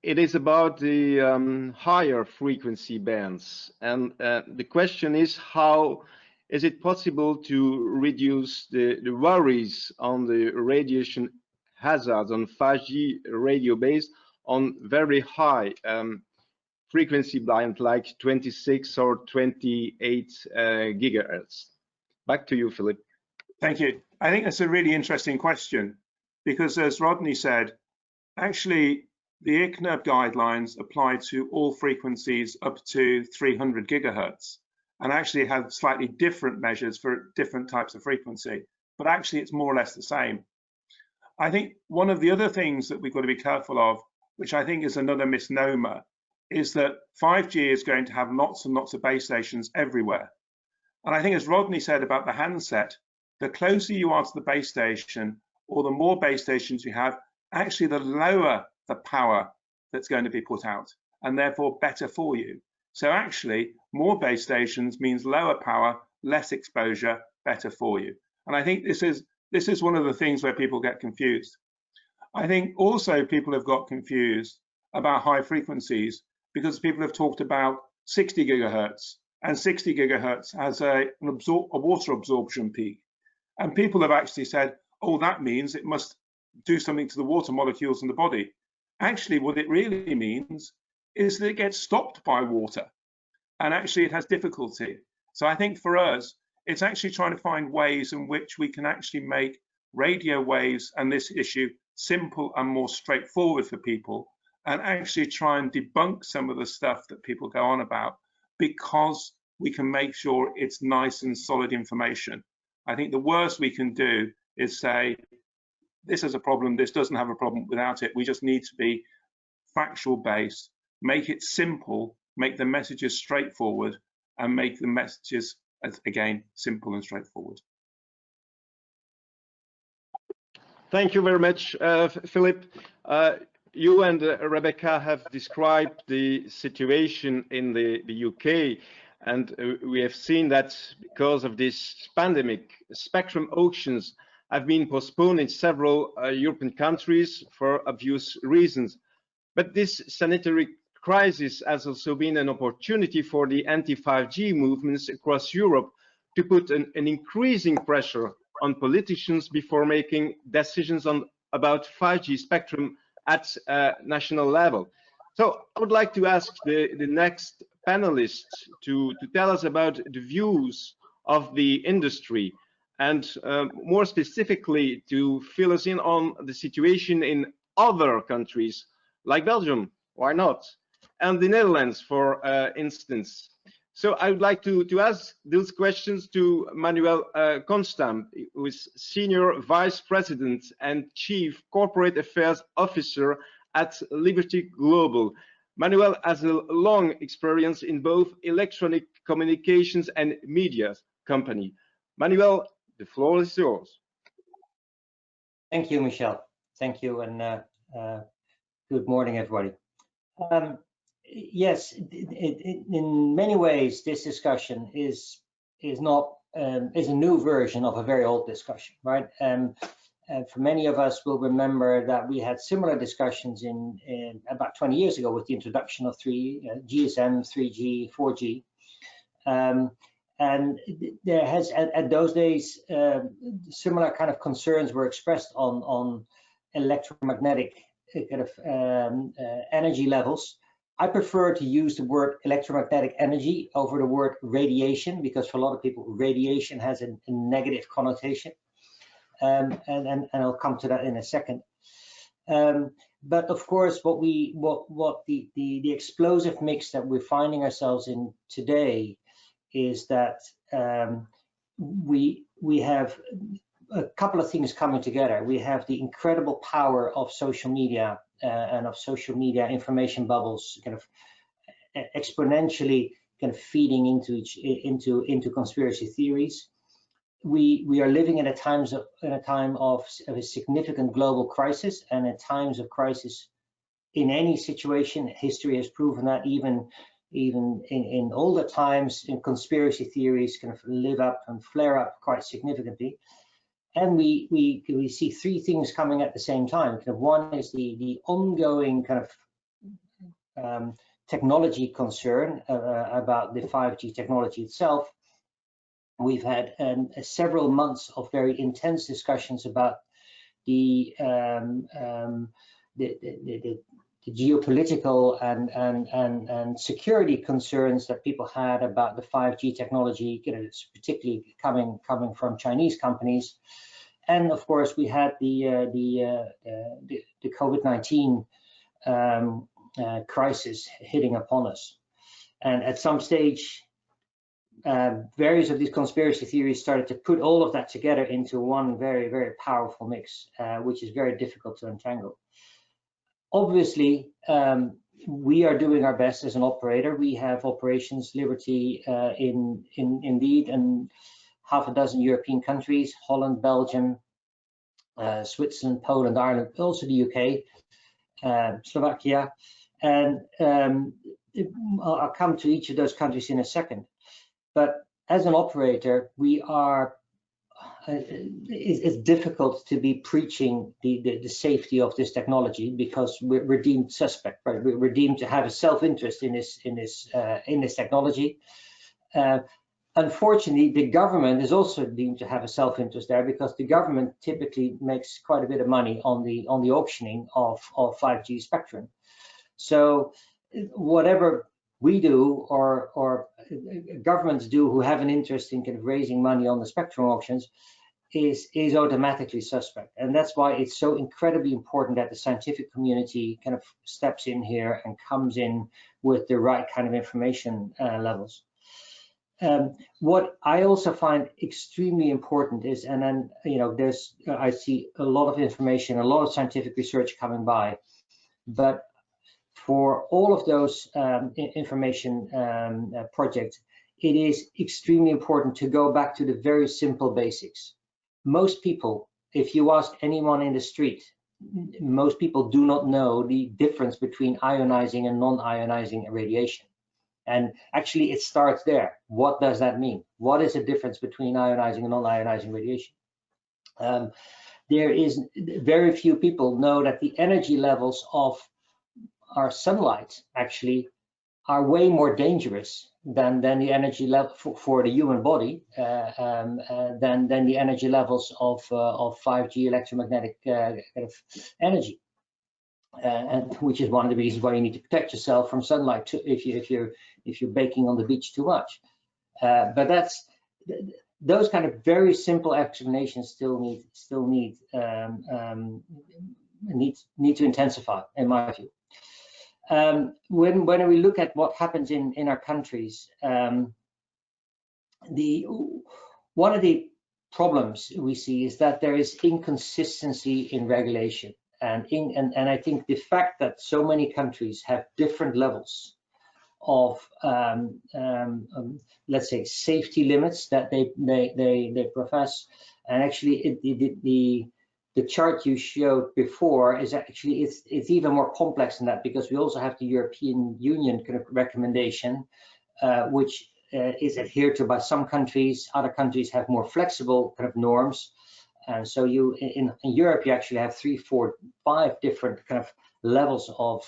it is about the higher frequency bands. And the question is, how is it possible to reduce the worries on the radiation hazards on 5G radio based on very high frequency band like 26 or 28 gigahertz? Back to you, Philip.
Thank you. I think that's a really interesting question, because as Rodney said, actually the ICNIRP guidelines apply to all frequencies up to 300 gigahertz, and actually have slightly different measures for different types of frequency, but actually it's more or less the same. I think one of the other things that we've got to be careful of, which I think is another misnomer, is that 5G is going to have lots and lots of base stations everywhere. And I think, as Rodney said about the handset, the closer you are to the base station, or the more base stations you have, actually the lower the power that's going to be put out, and therefore better for you. So actually, more base stations means lower power, less exposure, better for you. And I think this is one of the things where people get confused. I think also people have got confused about high frequencies because people have talked about 60 gigahertz. And 60 gigahertz has a water absorption peak. And people have actually said, oh, that means it must do something to the water molecules in the body. Actually, what it really means is that it gets stopped by water, and actually it has difficulty. So I think for us, it's actually trying to find ways in which we can actually make radio waves and this issue simple and more straightforward for people, and actually try and debunk some of the stuff that people go on about, because we can make sure it's nice and solid information. I think the worst we can do is say, this is a problem, this doesn't have a problem without it. We just need to be factual based, make it simple, make the messages straightforward, and make the messages, again, simple and straightforward.
Thank you very much, Philip. You and Rebecca have described the situation in the UK, and we have seen that because of this pandemic, spectrum auctions have been postponed in several European countries for obvious reasons. But this sanitary crisis has also been an opportunity for the anti-5G movements across Europe to put an increasing pressure on politicians before making decisions about 5G spectrum at national level. So I would like to ask the next panelists to tell us about the views of the industry, and more specifically to fill us in on the situation in other countries like Belgium, why not, and the Netherlands, for instance. So I would like to ask those questions to Manuel Constam, who is Senior Vice President and Chief Corporate Affairs Officer at Liberty Global. Manuel has a long experience in both electronic communications and media company. Manuel, the floor is yours.
Thank you, Michel. Thank you, and good morning, everybody. Yes, in many ways, this discussion is a new version of a very old discussion, right? And for many of us will remember that we had similar discussions in about 20 years ago with the introduction of GSM, 3G, 4G. And there has, at those days, similar kind of concerns were expressed on electromagnetic kind of energy levels. I prefer to use the word electromagnetic energy over the word radiation, because for a lot of people, radiation has a negative connotation. And I'll come to that in a second. But of course, what the explosive mix that we're finding ourselves in today is that we have a couple of things coming together. We have the incredible power of social media and of social media information bubbles kind of exponentially kind of feeding into conspiracy theories. We are living in a time of a significant global crisis, and at times of crisis in any situation, history has proven that even in older times, in conspiracy theories kind of live up and flare up quite significantly. And we see three things coming at the same time. Kind of one is the ongoing kind of technology concern about the 5G technology itself. We've had several months of very intense discussions about the geopolitical and security concerns that people had about the 5G technology, particularly coming from Chinese companies. And of course, we had the COVID-19 crisis hitting upon us. And at some stage, various of these conspiracy theories started to put all of that together into one very, very powerful mix, which is very difficult to untangle. Obviously, we are doing our best as an operator. We have operations liberty indeed in half a dozen European countries: Holland, Belgium, Switzerland, Poland, Ireland, also the UK, Slovakia. And I'll come to each of those countries in a second. But as an operator, we are, it's difficult to be preaching the safety of this technology because we're deemed suspect, right? We're deemed to have a self-interest in this technology. Unfortunately, the government is also deemed to have a self-interest there because the government typically makes quite a bit of money on the auctioning of 5G spectrum. So whatever we do or governments do who have an interest in kind of raising money on the spectrum auctions is automatically suspect. And that's why it's so incredibly important that the scientific community kind of steps in here and comes in with the right kind of information levels. What I also find extremely important is, and then, I see a lot of information, a lot of scientific research coming by, but for all of those information projects, it is extremely important to go back to the very simple basics. Most people, if you ask anyone in the street, most people do not know the difference between ionizing and non-ionizing radiation. And actually, it starts there. What does that mean? What is the difference between ionizing and non-ionizing radiation? There is very few people know that the energy levels of our sunlight actually are way more dangerous than the energy level for the human body, than the energy levels of 5G electromagnetic kind of energy, and which is one of the reasons why you need to protect yourself from sunlight if you're baking on the beach too much. But that's those kind of very simple explanations still need to intensify, in my view. When we look at what happens in our countries, one of the problems we see is that there is inconsistency in regulation, and I think the fact that so many countries have different levels of let's say safety limits that they profess, and actually the chart you showed before is actually it's even more complex than that, because we also have the European Union kind of recommendation, which is adhered to by some countries. Other countries have more flexible kind of norms, and so in Europe you actually have 3, 4, 5 different kind of levels of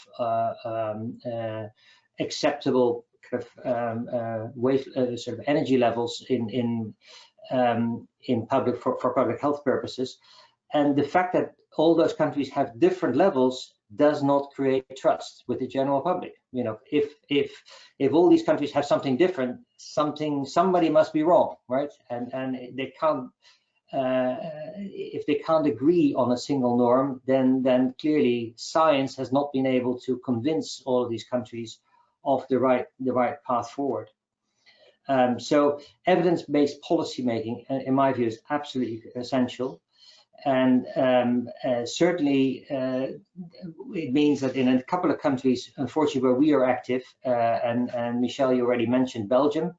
acceptable kind of sort of energy levels in public for public health purposes. And the fact that all those countries have different levels does not create trust with the general public. If all these countries have something different, somebody must be wrong, right? And they can't. If they can't agree on a single norm, then clearly science has not been able to convince all of these countries of the right path forward. So evidence-based policy making, in my view, is absolutely essential. Certainly it means that in a couple of countries, unfortunately, where we are active, and Michel, you already mentioned Belgium.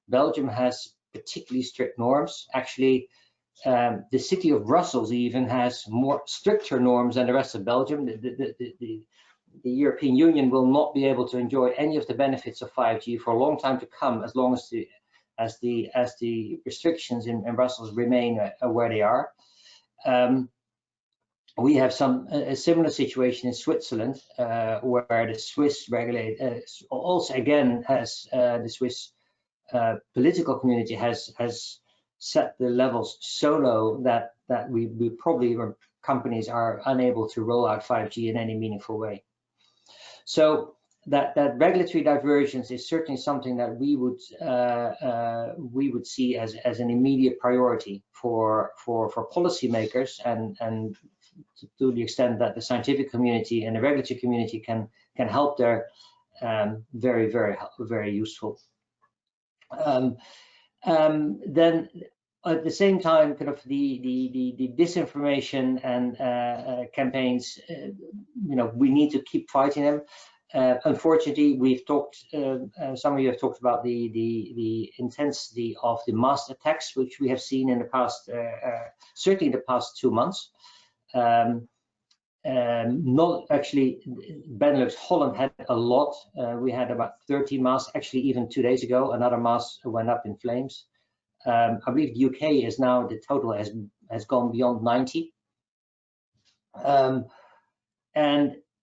Belgium has particularly strict norms. Actually, the city of Brussels even has more stricter norms than the rest of Belgium. The European Union will not be able to enjoy any of the benefits of 5G for a long time to come, as long as the restrictions in Brussels remain where they are. We have a similar situation in Switzerland, where the Swiss regulator also again has the Swiss political community has set the levels so low that we probably, or companies are unable to roll out 5G in any meaningful way. So that regulatory divergence is certainly something that we would see as an immediate priority for policymakers, and to the extent that the scientific community and the regulatory community can help there, very useful. Then at the same time, kind of the disinformation and campaigns, we need to keep fighting them. Unfortunately, we've talked, some of you have talked about the intensity of the mass attacks, which we have seen in the past, certainly the past 2 months. Not actually, Benelux, Holland had a lot. We had about 30 masks. Actually, even 2 days ago, another mast went up in flames. I believe the UK is now, the total has gone beyond 90.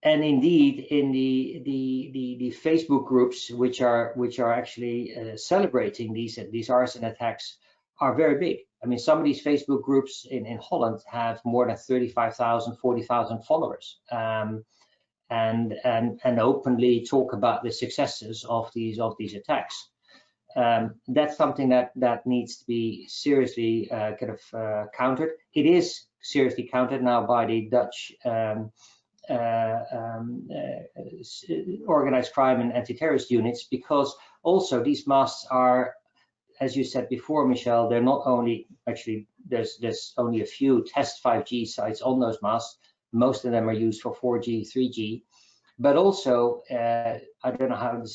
And indeed, in the Facebook groups, which are actually celebrating these arson attacks, are very big. I mean, some of these Facebook groups in Holland have more than 35,000, 40,000 followers, and openly talk about the successes of these attacks. That's something that needs to be seriously countered. It is seriously countered now by the Dutch organized crime and anti-terrorist units, because also these masks are, as you said before, Michel, they're not only, actually there's only a few test 5G sites on those masks. Most of them are used for 4G, 3G, but also I don't know how the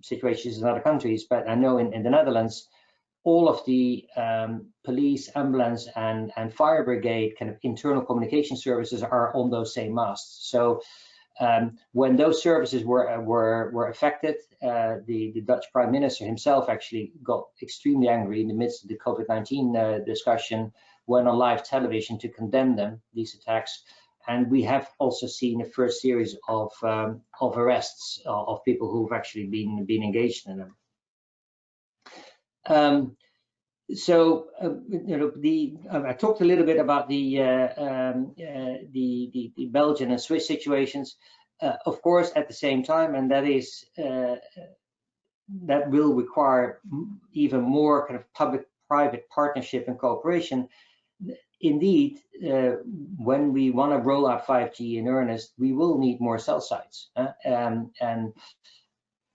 situation is in other countries, but I know in the Netherlands, all of the police, ambulance, and fire brigade kind of internal communication services are on those same masts. So when those services were affected, the Dutch Prime Minister himself actually got extremely angry in the midst of the COVID-19 discussion, went on live television to condemn these attacks. And we have also seen the first series of arrests of people who've actually been engaged in them. I talked a little bit about the Belgian and Swiss situations, of course, at the same time, and that is that will require even more kind of public-private partnership and cooperation. Indeed, when we want to roll out 5G in earnest, we will need more cell sites. And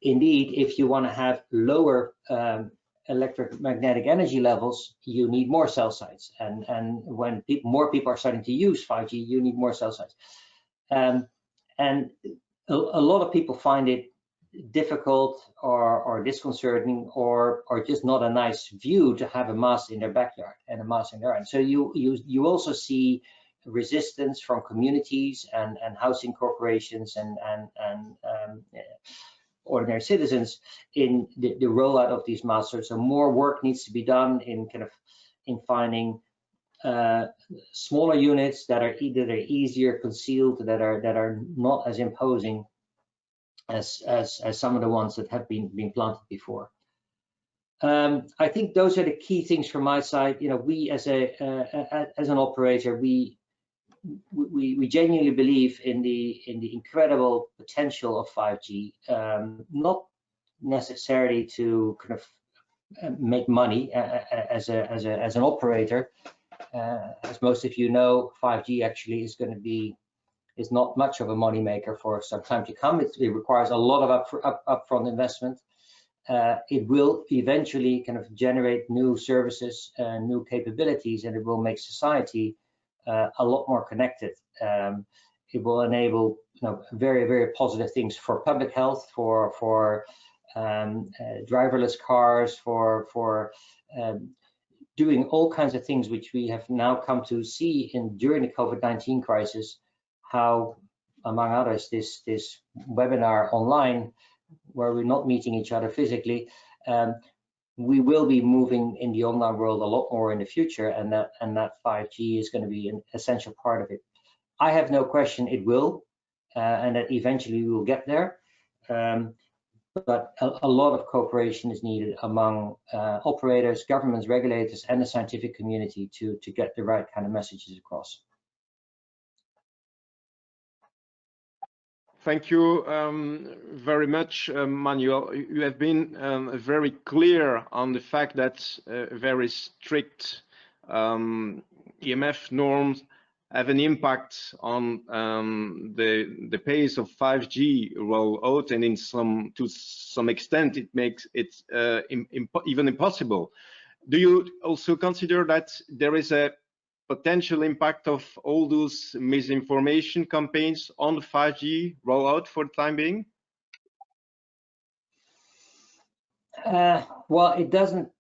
indeed, if you want to have lower electromagnetic energy levels, you need more cell sites. And when more people are starting to use 5G, you need more cell sites. And a lot of people find it difficult or disconcerting or just not a nice view to have a mast in their backyard and a mast in their yard. So you also see resistance from communities and housing corporations and ordinary citizens in the rollout of these masts. So more work needs to be done in finding smaller units that are easier concealed, that are not as imposing as some of the ones that have been planted before. I think those are the key things from my side. We as an operator, we genuinely believe in the incredible potential of 5G, not necessarily to kind of make money as an operator. As most of you know, 5G actually is not much of a money maker for some time to come. It requires a lot of upfront investment. It will eventually kind of generate new services and new capabilities, and it will make society a lot more connected. It will enable very, very positive things for public health, for driverless cars, for doing all kinds of things which we have now come to see during the COVID-19 crisis, how, among others, this webinar online, where we're not meeting each other physically, we will be moving in the online world a lot more in the future, and that 5G is going to be an essential part of it. I have no question it will, and that eventually we will get there. But a lot of cooperation is needed among operators, governments, regulators, and the scientific community to get the right kind of messages across.
Thank you very much, Manuel. You have been very clear on the fact that very strict EMF norms have an impact on the pace of 5G rollout, and to some extent it makes it even impossible. Do you also consider that there is a potential impact of all those misinformation campaigns on the 5G rollout for the time being?
Well, it doesn't.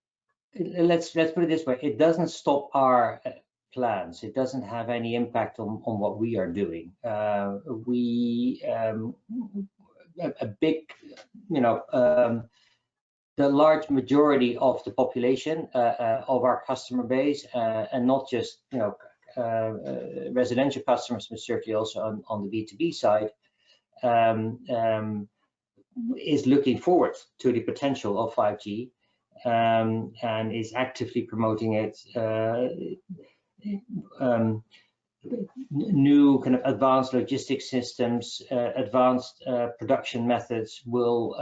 Let's put it this way: it doesn't stop our plans. It doesn't have any impact on what we are doing. A big, the large majority of the population of our customer base, and not just residential customers, but certainly also on the B2B side, is looking forward to the potential of 5G and is actively promoting it. New kind of advanced logistics systems, advanced production methods will,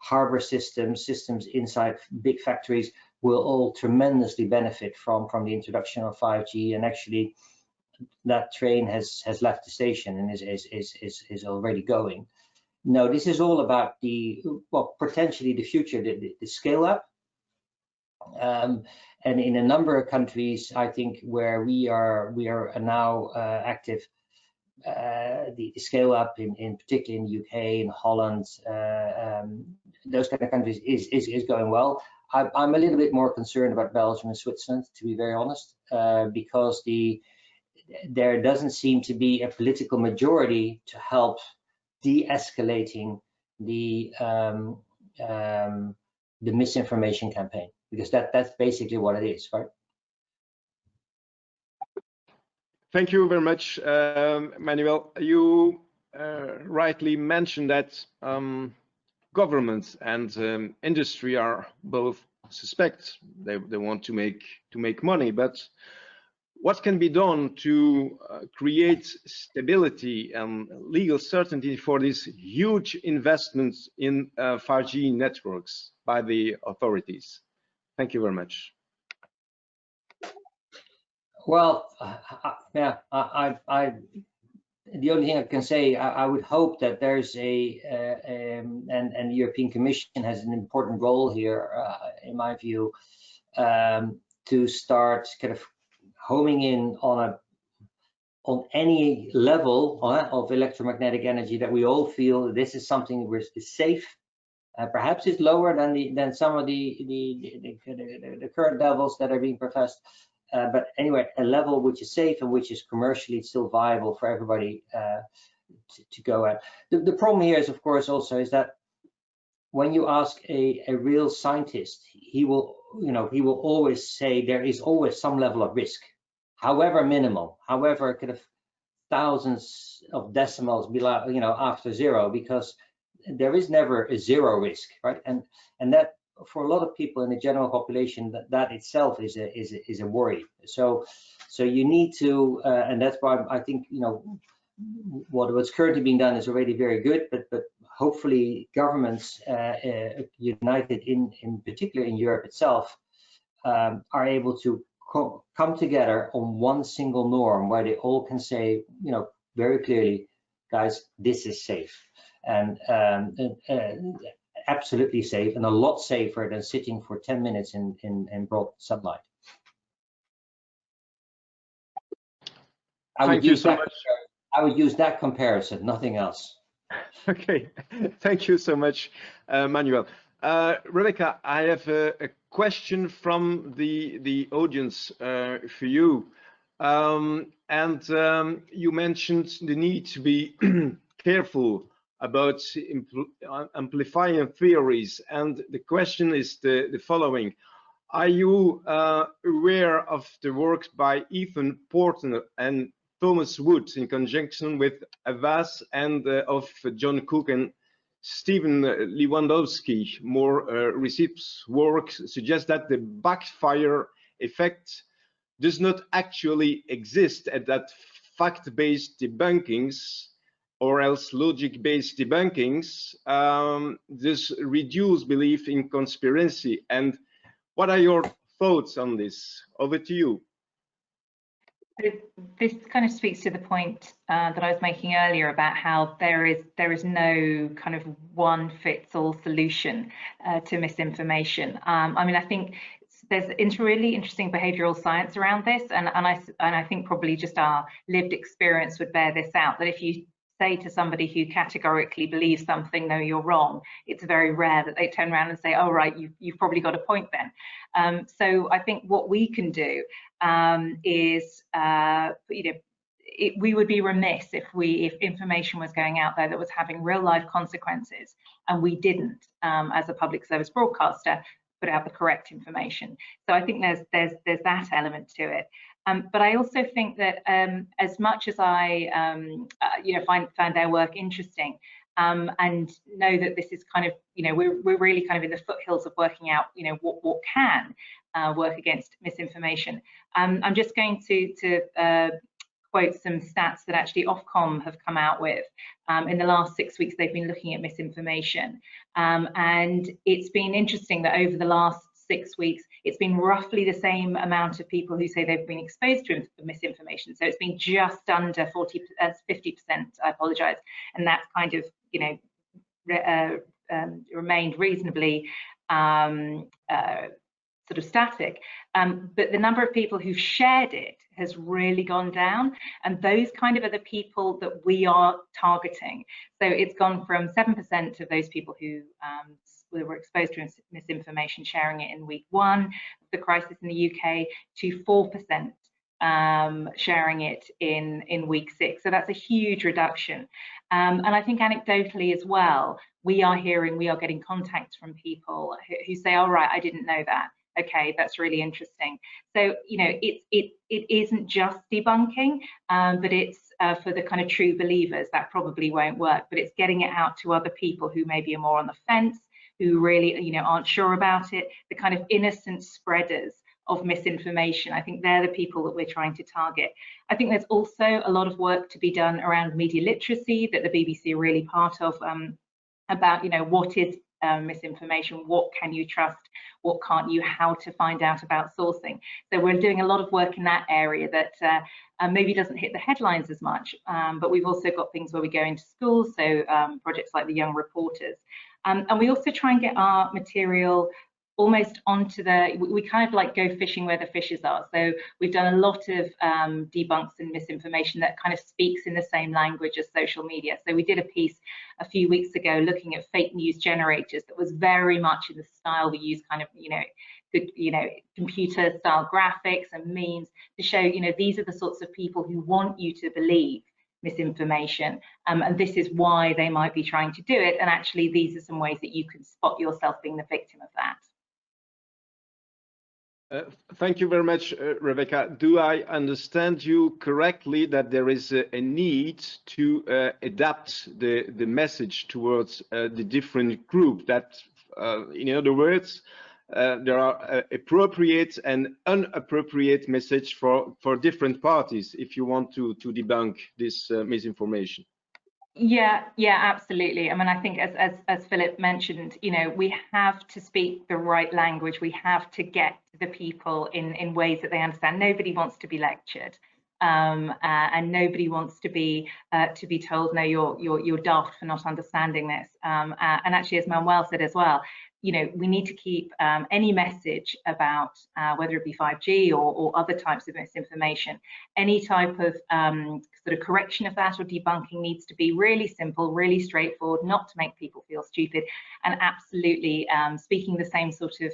harbor systems inside big factories will all tremendously benefit from the introduction of 5G. And actually, that train has left the station and is already going. No, this is all about potentially the future, the scale up. And in a number of countries, I think where we are now active, the scale up in particularly in the UK, in Holland, those kind of countries is going well. I'm a little bit more concerned about Belgium and Switzerland, to be very honest, because there doesn't seem to be a political majority to help de-escalating the misinformation campaign, because that's basically what it is, right?
Thank you very much, Manuel. You rightly mentioned that governments and industry are both suspect. They want to make money, but what can be done to create stability and legal certainty for these huge investments in 5G networks by the authorities? Thank you very much.
Well, yeah, the only thing I can say, I would hope that there's and the European Commission has an important role here, in my view, to start kind of homing in on any level of electromagnetic energy that we all feel this is something which is safe. Perhaps it's lower than some of the current levels that are being professed. But anyway, a level which is safe and which is commercially still viable for everybody to go at. The problem here is, of course, also is that when you ask a real scientist, he will always say there is always some level of risk, however minimal, however kind of thousands of decimals below, after zero, because there is never a zero risk, right? And that, for a lot of people in the general population, that itself is a worry. So you need to, and that's why I think what's currently being done is already very good, but hopefully governments united in particular in Europe itself are able to come together on one single norm where they all can say, very clearly, guys, this is safe and absolutely safe, and a lot safer than sitting for 10 minutes in broad sunlight.
Thank you so much.
I would use that comparison, nothing else.
Okay, thank you so much, Manuel. Rebecca, I have a question from the audience for you. You mentioned the need to be careful about amplifying theories. And the question is the following. Are you aware of the work by Ethan Porter and Thomas Wood in conjunction with Avas and of John Cook and Stephen Lewandowski? More recent work suggests that the backfire effect does not actually exist, and that fact-based debunkings or else logic-based debunkings just reduce belief in conspiracy. And what are your thoughts on this? Over to you.
This kind of speaks to the point that I was making earlier about how there is no kind of one-fits-all solution to misinformation. I mean, I think there's really interesting behavioural science around this, and I think probably just our lived experience would bear this out. That if you say to somebody who categorically believes something, no, you're wrong, it's very rare that they turn around and say, oh, right, you've probably got a point then. So I think what we can do is, we would be remiss if information was going out there that was having real life consequences and we didn't, as a public service broadcaster, put out the correct information. So I think there's that element to it. But I also think that as much as I find their work interesting and know that this is kind of, we're really kind of in the foothills of working out, what can work against misinformation. I'm just going to quote some stats that actually Ofcom have come out with. In the last 6 weeks, they've been looking at misinformation. And it's been interesting that over the last 6 weeks, it's been roughly the same amount of people who say they've been exposed to misinformation. So it's been just under 50%, I apologize. And that's kind of, remained reasonably sort of static. But the number of people who've shared it has really gone down. And those kind of are the people that we are targeting. So it's gone from 7% of those people who were exposed to misinformation sharing it in week 1 of the crisis in the UK to 4% sharing it in week 6. So that's a huge reduction. And I think anecdotally as well, we are getting contacts from people who say, all right, I didn't know that. Okay, that's really interesting. So, it isn't just debunking, but it's for the kind of true believers that probably won't work, but it's getting it out to other people who maybe are more on the fence, who really, aren't sure about it, the kind of innocent spreaders of misinformation. I think they're the people that we're trying to target. I think there's also a lot of work to be done around media literacy that the BBC are really part of, about, what is misinformation, what can you trust, what can't you, how to find out about sourcing. So we're doing a lot of work in that area that maybe doesn't hit the headlines as much, but we've also got things where we go into schools, so projects like the Young Reporters. And we also try and get our material almost onto we kind of like go fishing where the fishes are. So we've done a lot of debunks and misinformation that kind of speaks in the same language as social media. So we did a piece a few weeks ago looking at fake news generators that was very much in the style we use, kind of, good, computer style graphics and memes to show, these are the sorts of people who want you to believe misinformation, and this is why they might be trying to do it. And actually, these are some ways that you can spot yourself being the victim of that.
Thank you very much, Rebecca. Do I understand you correctly that there is a need to adapt the message towards the different group? That, in other words, there are appropriate and inappropriate message for different parties if you want to debunk this misinformation?
Yeah, absolutely. I mean, I think as Philip mentioned, we have to speak the right language. We have to get to the people in ways that they understand. Nobody wants to be lectured, and nobody wants to be told, no, you're daft for not understanding this. And actually, as Manuel said as well, we need to keep any message about whether it be 5G or other types of misinformation, any type of sort of correction of that or debunking needs to be really simple, really straightforward, not to make people feel stupid, and absolutely speaking the same sort of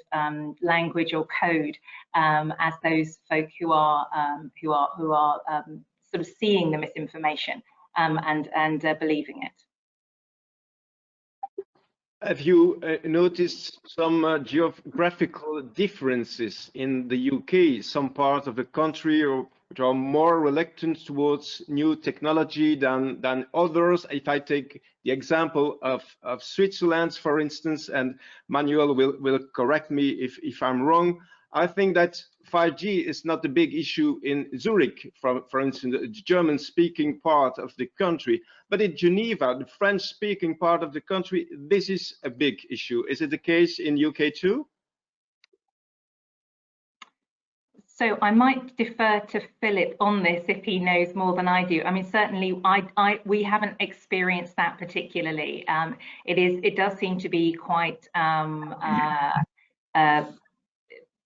language or code as those folk who are sort of seeing the misinformation and believing it.
Have you noticed some geographical differences in the UK? Some parts of the country which are more reluctant towards new technology than others. If I take the example of Switzerland, for instance, and Manuel will correct me if I'm wrong, I think that 5G is not a big issue in Zurich, for instance, the German-speaking part of the country, but in Geneva, the French-speaking part of the country, this is a big issue. Is it the case in UK too?
So I might defer to Philip on this if he knows more than I do. I mean, certainly we haven't experienced that particularly. It does seem to be quite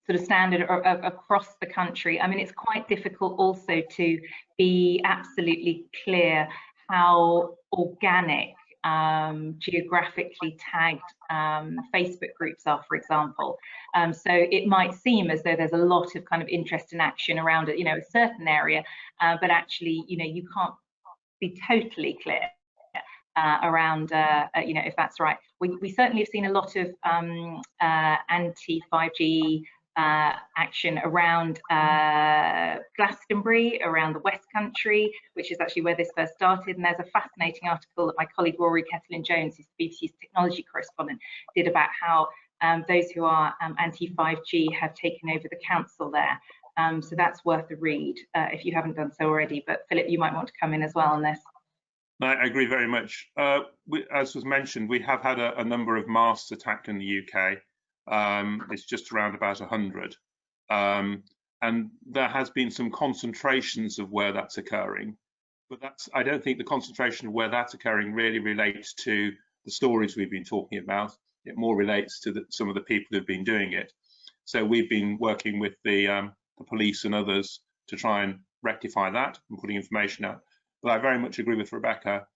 sort of standard across the country. I mean, it's quite difficult also to be absolutely clear how organic geographically tagged Facebook groups are, for example. So it might seem as though there's a lot of kind of interest and action around it, a certain area, but actually, you can't be totally clear around, if that's right. We certainly have seen a lot of anti-5G action around Glastonbury, around the West Country, which is actually where this first started. And there's a fascinating article that my colleague Rory Kettlin-Jones, who's BBC's technology correspondent, did about how those who are anti-5G have taken over the council there. So that's worth a read if you haven't done so already. But Philip, you might want to come in as well on this.
I agree very much. As was mentioned, we have had a number of masts attacked in the UK. It's just around about 100. And there has been some concentrations of where that's occurring. But I don't think the concentration of where that's occurring really relates to the stories we've been talking about. It more relates to some of the people who've been doing it. So we've been working with the police and others to try and rectify that and putting information out. But I very much agree with Rebecca.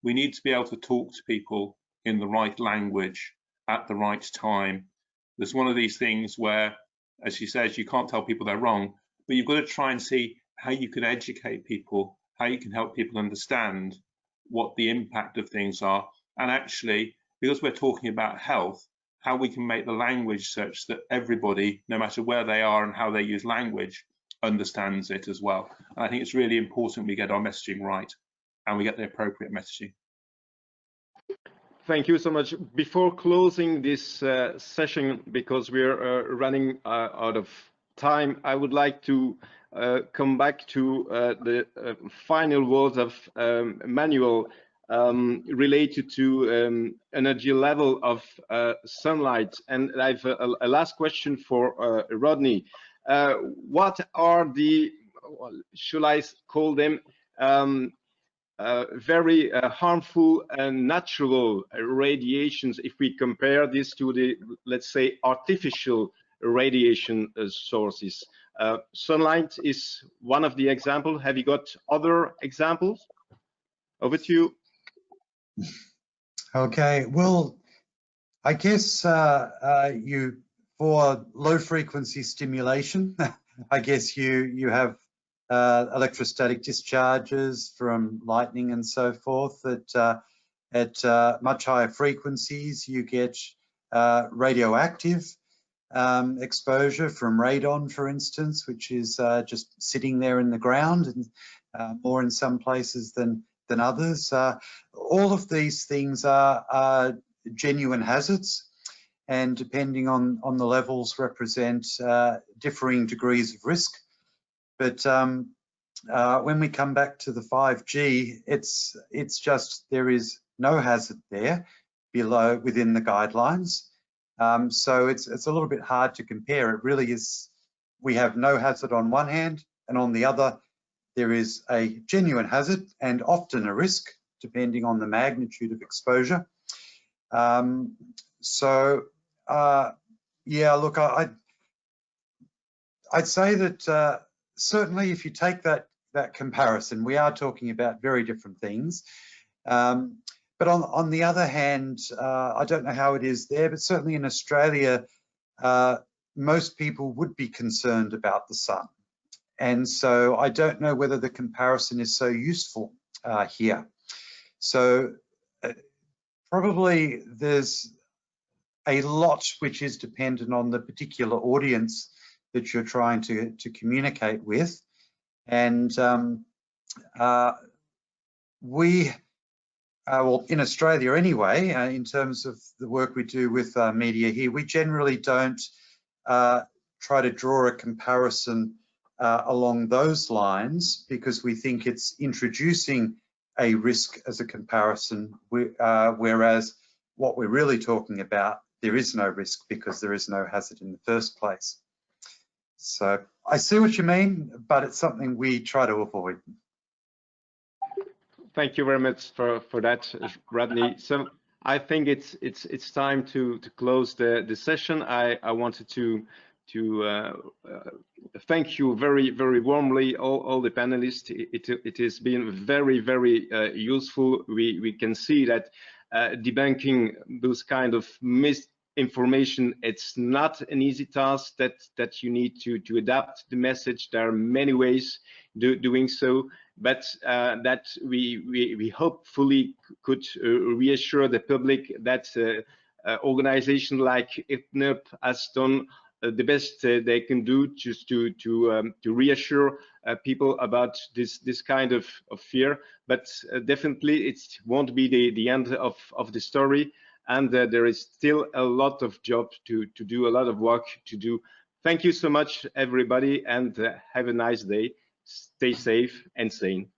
We need to be able to talk to people in the right language at the right time. There's one of these things where, as she says, you can't tell people they're wrong, but you've got to try and see how you can educate people, how you can help people understand what the impact of things are. And actually, because we're talking about health, how we can make the language such that everybody, no matter where they are and how they use language, understands it as well. And I think it's really important we get our messaging right and we get the appropriate messaging.
Thank you so much. Before closing this session, because we're running out of time, I would like to come back to the final words of Manuel related to energy level of sunlight. And I have a last question for Rodney. What are the, should I call them, very harmful and natural radiations if we compare this to the, let's say, artificial radiation sources? Sunlight is one of the examples. Have you got other examples? Over to you.
Okay, well, I guess for low frequency stimulation, I guess you have electrostatic discharges from lightning and so forth. That at much higher frequencies, you get radioactive exposure from radon, for instance, which is just sitting there in the ground, and more in some places than others. All of these things are genuine hazards, and depending on the levels represent differing degrees of risk. But when we come back to the 5G, it's just there is no hazard there below within the guidelines. So it's a little bit hard to compare. It really is. We have no hazard on one hand, and on the other, there is a genuine hazard and often a risk, depending on the magnitude of exposure. So Yeah, look, I'd say that certainly if you take that comparison, we are talking about very different things. But on the other hand, I don't know how it is there, but certainly in Australia, most people would be concerned about the sun. And so I don't know whether the comparison is so useful here. So probably there's a lot which is dependent on the particular audience that you're trying to communicate with. And well, in Australia anyway, in terms of the work we do with media here, we generally don't try to draw a comparison along those lines, because we think it's introducing a risk as a comparison, whereas what we're really talking about, there is no risk because there is no hazard in the first place. So I see what you mean, but it's something we try to avoid.
Thank you very much for that, Bradley. So I think it's time to close the session. I wanted to thank you very warmly, all the panelists. It has been very useful. We can see that debunking those kind of misinformation, it's not an easy task, that you need to adapt the message. There are many ways doing so, but that we hopefully could reassure the public that organization like IFNIRP has done the best they can do, just to reassure people about this kind of fear. But definitely it won't be the end of the story, and there is still a lot of job to do, a lot of work to do. Thank you so much, everybody, and have a nice day. Stay safe and sane.